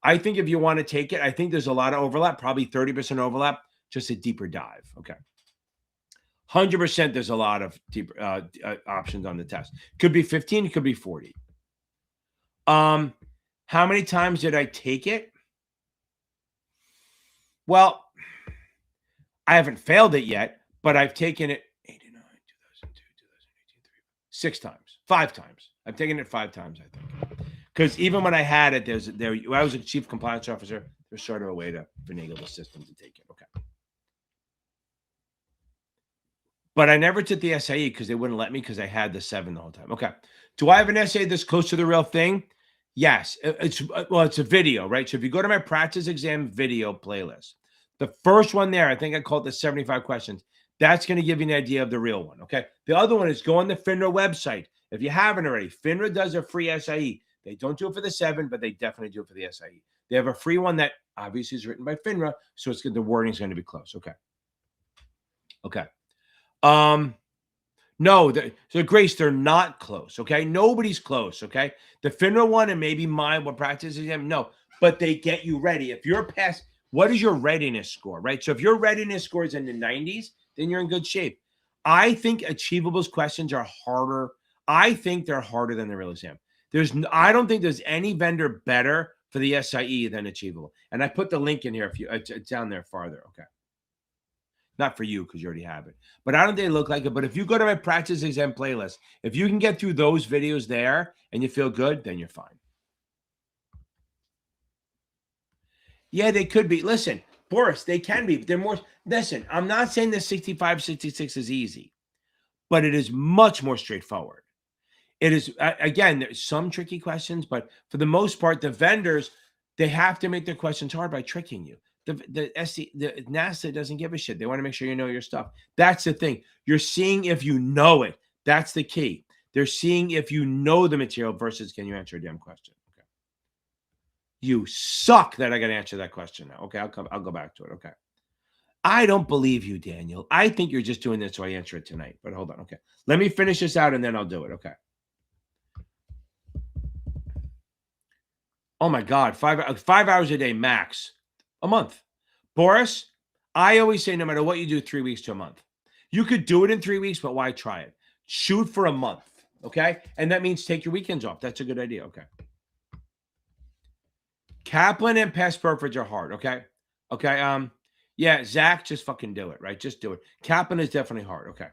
I think if you want to take it, I think there's a lot of overlap, probably 30% overlap, just a deeper dive. Okay. 100% there's a lot of deeper options on the test. Could be 15, it could be 40. How many times did I take it? Well, I haven't failed it yet, but I've taken it 89, 2002, 2018, 6 times, 5 times. I've taken it 5 times, I think. Because even when I had it, I was a chief compliance officer. There's sort of a way to finagle the system to take it. Okay. But I never took the SAE because they wouldn't let me because I had the 7 the whole time. Okay. Do I have an SAE that's close to the real thing? Yes. It's a video, right? So if you go to my practice exam video playlist, the first one there, I think I called the 75 questions. That's going to give you an idea of the real one. Okay. The other one is go on the FINRA website. If you haven't already, FINRA does a free SAE. They don't do it for the 7, but they definitely do it for the SAE. They have a free one that obviously is written by FINRA, so the wording is going to be close. Okay. Okay. No, so Grace, they're not close. Okay. Nobody's close. Okay. The FINRA one and maybe mine will practice exam. No, but they get you ready. If you're past, what is your readiness score, right? So if your readiness score is in the 90s, then you're in good shape. I think Achievables questions are harder. I think they're harder than the real exam. I don't think there's any vendor better for the SIE than Achievable. And I put the link in here if you, it's down there farther. Okay. Not for you because you already have it. But I don't think they look like it. But if you go to my practice exam playlist, if you can get through those videos there and you feel good, then you're fine. Yeah, they could be. Listen, Boris, they can be. They're more. Listen, I'm not saying the 65, 66 is easy, but it is much more straightforward. It is, again, there's some tricky questions, but for the most part, the vendors, they have to make their questions hard by tricking you. The NASA doesn't give a shit. They want to make sure you know your stuff. That's the thing. You're seeing if you know it. That's the key. They're seeing if you know the material versus can you answer a damn question. Okay. You suck that I got to answer that question now. Okay, I'll go back to it. Okay. I don't believe you, Daniel. I think you're just doing this so I answer it tonight. But hold on. Okay. Let me finish this out and then I'll do it. Okay. Oh my God, 5 hours a day max, a month. Boris, I always say no matter what you do, 3 weeks to a month. You could do it in 3 weeks, but why try it? Shoot for a month, okay? And that means take your weekends off. That's a good idea, okay? Kaplan and Past Perfect are hard, okay? Okay, yeah, Zach, just fucking do it, right? Just do it. Kaplan is definitely hard, okay?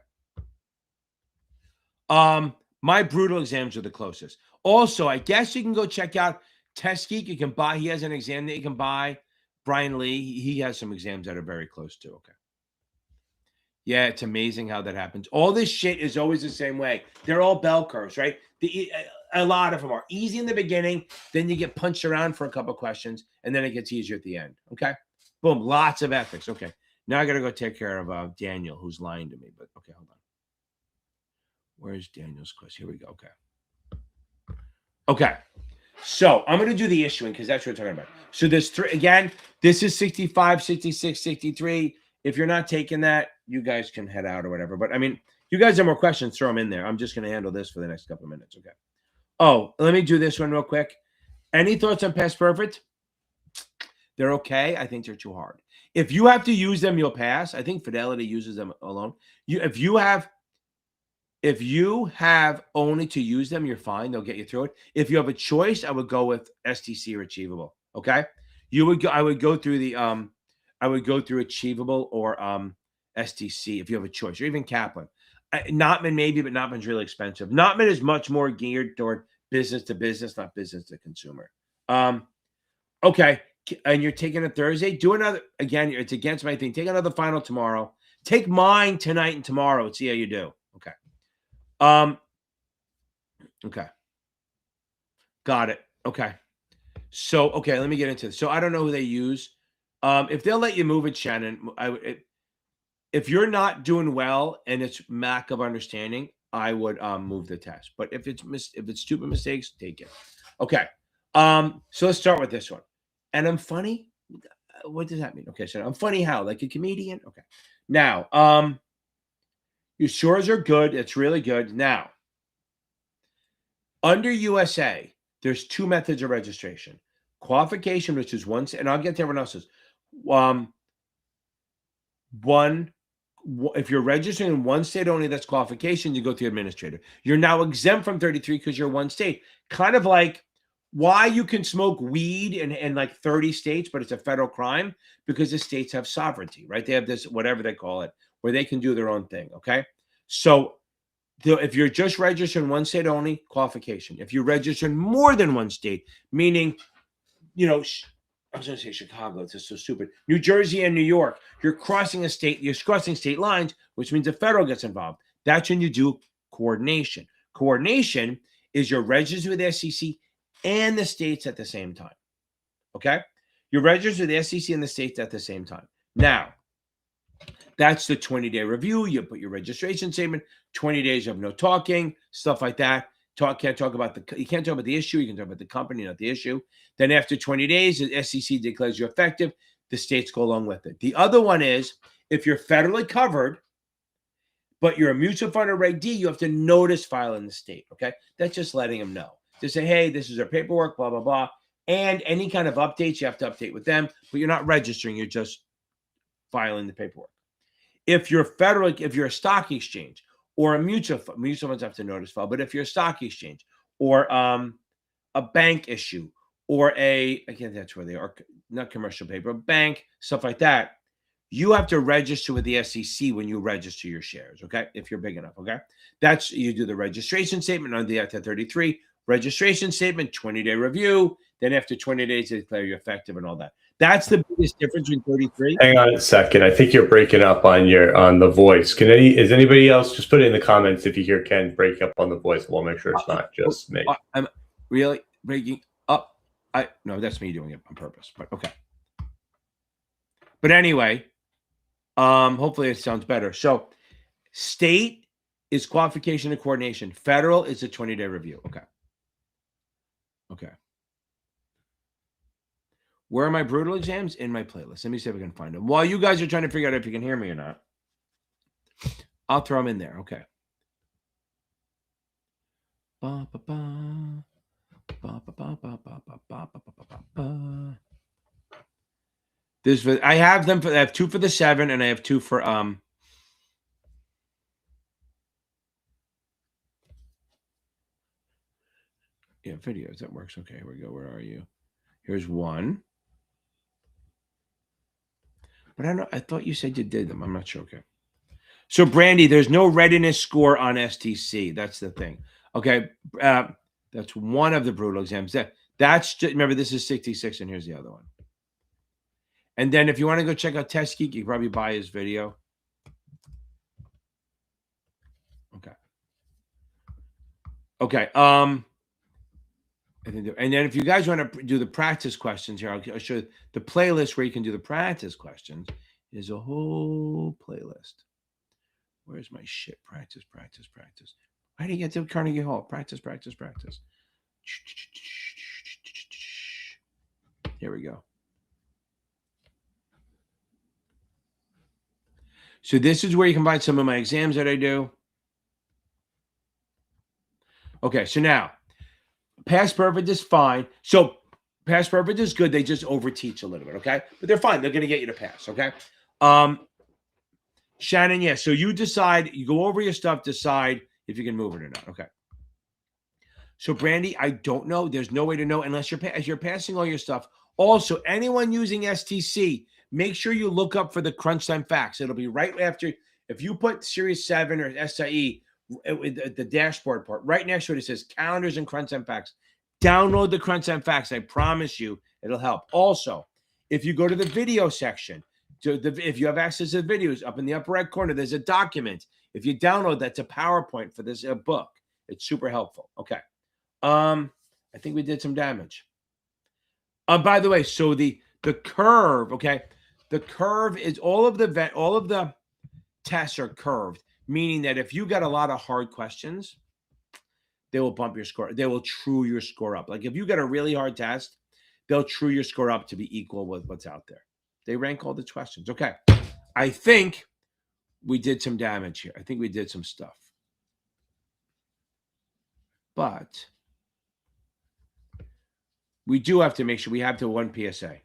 My brutal exams are the closest. Also, I guess you can go check out Test Geek. You can buy. He has an exam that you can buy. Brian Lee, he has some exams that are very close to. Okay. Yeah, it's amazing how that happens. All this shit is always the same way. They're all bell curves, right? A lot of them are easy in the beginning. Then you get punched around for a couple of questions, and then it gets easier at the end. Okay. Boom. Lots of ethics. Okay. Now I got to go take care of Daniel, who's lying to me. But okay, hold on. Where's Daniel's question? Here we go. Okay. Okay. So I'm going to do the issuing because that's what we're talking about. So there's 3, again, this is 65, 66, 63. If you're not taking that, you guys can head out or whatever. But I mean, you guys have more questions, throw them in there. I'm just going to handle this for the next couple of minutes. Okay. Oh, let me do this one real quick. Any thoughts on Past Perfect? They're okay. I think they're too hard. If you have to use them, you'll pass. I think Fidelity uses them alone. If you have only to use them, you're fine. They'll get you through it. If you have a choice, I would go with STC or Achievable. Okay. I would go through Achievable or STC if you have a choice, or even Kaplan. Notman maybe, but Notman's really expensive. Notman is much more geared toward business to business, not business to consumer. Okay. And you're taking a Thursday. Do another, again, it's against my thing. Take another final tomorrow. Take mine tonight and tomorrow and see how you do. Okay. Okay. Got it. Okay. So, okay, let me get into this. So I don't know who they use. If they'll let you move it, Shannon, if you're not doing well and it's lack of understanding, I would move the test. But if it's stupid mistakes, take it. Okay. So let's start with this one. And I'm funny. What does that mean? Okay, so I'm funny how? Like a comedian? Okay. Now, your scores are good. It's really good. Now, under USA, there's 2 methods of registration. qualification, which is one, and I'll get to everyone else's. If you're registering in one state only, that's qualification, you go to the administrator. You're now exempt from 33 because you're one state. Kind of like why you can smoke weed in like 30 states, but it's a federal crime because the states have sovereignty, right? They have this, whatever they call it, where they can do their own thing, okay? So if you're just registered in one state only, qualification. If you register in more than one state, meaning, you know, I was going to say Chicago. It's just so stupid. New Jersey and New York. You're crossing a state. You're crossing state lines, which means the federal gets involved. That's when you do coordination. Coordination is you're registered with the SEC and the states at the same time. Okay? You're registered with the SEC and the states at the same time. Now, that's the 20-day review. You put your registration statement, 20 days of no talking, stuff like that. You can't talk about the issue. You can talk about the company, not the issue. Then after 20 days, the SEC declares you effective. The states go along with it. The other one is if you're federally covered, but you're a mutual fund or Reg D, you have to notice file in the state. Okay, that's just letting them know. Just say, hey, this is our paperwork, blah blah blah, and any kind of updates you have to update with them. But you're not registering. You're just filing the paperwork. If you're a stock exchange or a mutual funds have to notice file. But if you're a stock exchange or a bank issue or again, that's where they are, not commercial paper, bank, stuff like that, you have to register with the SEC when you register your shares, okay? If you're big enough, okay? You do the registration statement on the Act 33, registration statement, 20-day review. Then after 20 days, they declare you effective and all that. That's the biggest difference between 33. Hang on a second. I think you're breaking up on the voice. Is anybody else just put it in the comments if you hear Ken break up on the voice? We'll make sure it's not just me. I'm really breaking up. No, that's me doing it on purpose, but okay. But anyway, hopefully it sounds better. So state is qualification and coordination. Federal is a 20-day review. Okay. Okay. Where are my brutal exams? In my playlist. Let me see if I can find them. While you guys are trying to figure out if you can hear me or not, I'll throw them in there. Okay. I have 2 for the 7 and I have 2 for videos. That works. Okay, here we go. Where are you? Here's 1. But I thought you said you did them. I'm not sure. Okay. So Brandy, there's no readiness score on STC. That's the thing. Okay. That's one of the brutal exams. That's just, remember, this is 66 and here's the other one. And then if you want to go check out Test Geek, you can probably buy his video. Okay. Okay. And then if you guys want to do the practice questions here, I'll show you the playlist where you can do the practice questions. There's a whole playlist. Where's my shit? Practice. Why do you get to Carnegie Hall? Practice. Here we go. So this is where you can find some of my exams that I do. Okay, so now, Past Perfect is fine. So Past Perfect is good. They just overteach a little bit, okay? But they're fine. They're going to get you to pass, okay? Shannon, yeah. So you decide. You go over your stuff, decide if you can move it or not, okay? So Brandy, I don't know. There's no way to know unless you're passing all your stuff. Also, anyone using STC, make sure you look up for the crunch time facts. It'll be right after. If you put Series 7 or SIE, the dashboard part, right next to it, it says calendars and crunch time facts. Download the crunch time facts. I promise you it'll help. Also, if you go to the video section, if you have access to the videos, up in the upper right corner, there's a document. If you download that to PowerPoint for this book, it's super helpful. Okay. I think we did some damage. By the way, so the curve, okay, the curve is all of the tests are curved, meaning that if you got a lot of hard questions, they will bump your score. They will true your score up. Like if you got a really hard test, they'll true your score up to be equal with what's out there. They rank all the questions. Okay. I think we did some damage here. I think we did some stuff. But we do have to make sure we have to one PSA.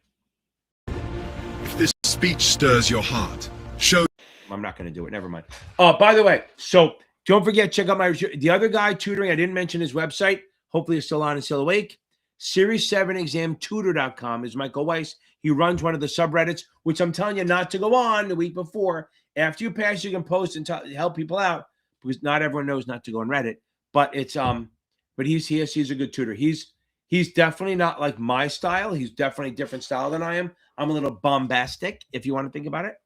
If this speech stirs your heart, show. I'm not going to do it. Never mind. Oh, by the way, so don't forget, check out the other guy tutoring. I didn't mention his website. Hopefully it's still on and still awake. Series 7 examtutor.com is Michael Weiss. He runs one of the subreddits, which I'm telling you not to go on the week before. After you pass, you can post and help people out, because not everyone knows not to go on Reddit. But it's but he's a good tutor. He's definitely not like my style. He's definitely a different style than I am. I'm a little bombastic, if you want to think about it.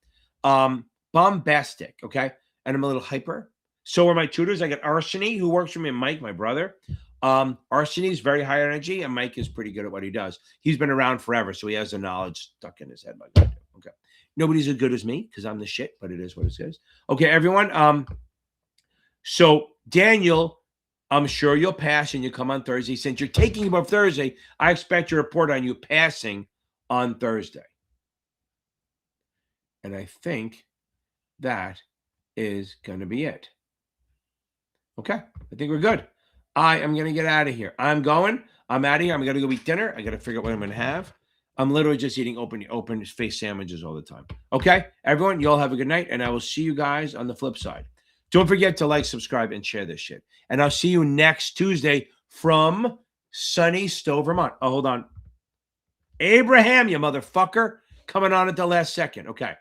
Bombastic, okay? And I'm a little hyper. So are my tutors. I got Arseny, who works for me, and Mike, my brother. Arseny is very high energy, and Mike is pretty good at what he does. He's been around forever, so he has the knowledge stuck in his head like I do. Okay. Nobody's as good as me, because I'm the shit, but it is what it is. Okay, everyone. So Daniel, I'm sure you'll pass and you come on Thursday. Since you're taking him on Thursday, I expect a report on you passing on Thursday. And I think that is going to be it. Okay, I think we're good. I am going to get out of here. I'm out of here. I'm going to go eat dinner. I got to figure out what I'm going to have. I'm literally just eating open face sandwiches all the time. Okay, everyone, you all have a good night, and I will see you guys on the flip side. Don't forget to like, subscribe, and share this shit. And I'll see you next Tuesday from sunny Stowe, Vermont. Oh, hold on. Abraham, you motherfucker, coming on at the last second. Okay.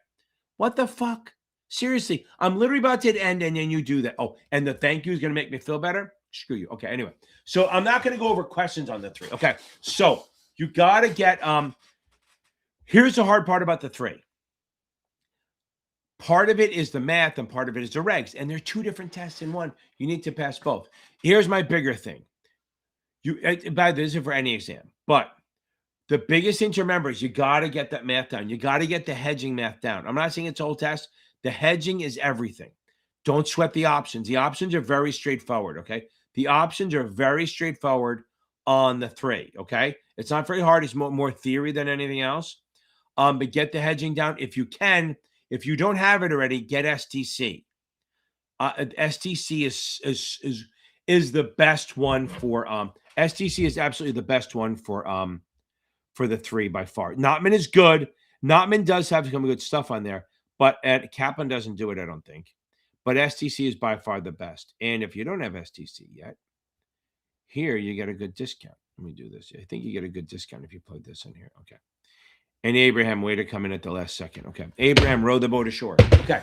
What the fuck? Seriously, I'm literally about to end, and then you do that. Oh, and the thank you is going to make me feel better? Screw you. Okay, anyway. So I'm not going to go over questions on the 3. Okay, so you got to get, here's the hard part about the 3. Part of it is the math, and part of it is the regs, and they're 2 different tests in one. You need to pass both. Here's my bigger thing. By this is for any exam, but the biggest thing to remember is you got to get that math down. You got to get the hedging math down. I'm not saying it's a whole test. The hedging is everything. Don't sweat the options. The options are very straightforward, okay? The options are very straightforward on the 3, okay? It's not very hard. It's more theory than anything else. But get the hedging down if you can. If you don't have it already, get STC. STC is the best one for STC is absolutely the best one for the 3 by far. Notman is good. Notman does have some good stuff on there, but Kaplan doesn't do it, I don't think. But STC is by far the best. And if you don't have STC yet, here you get a good discount. Let me do this. I think you get a good discount if you plug this in here. Okay. And Abraham, way to come in at the last second. Okay. Abraham, row the boat ashore. Okay.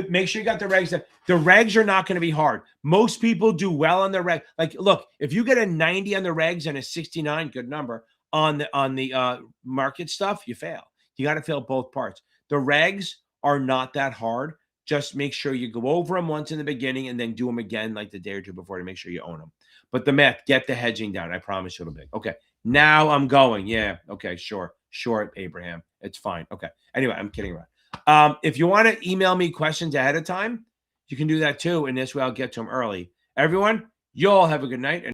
Make sure you got the regs. The regs are not going to be hard. Most people do well on the reg. Like, look, if you get a 90 on the regs and a 69, good number, on the market stuff, you fail. You got to fail both parts. The regs are not that hard. Just make sure you go over them once in the beginning and then do them again like the day or 2 before to make sure you own them. But the math, get the hedging down. I promise you it'll be. Okay. Now I'm going. Yeah. Okay. Sure, Abraham. It's fine. Okay. Anyway, I'm kidding around. If you want to email me questions ahead of time, you can do that too. And this way I'll get to them early. Everyone, you all have a good night.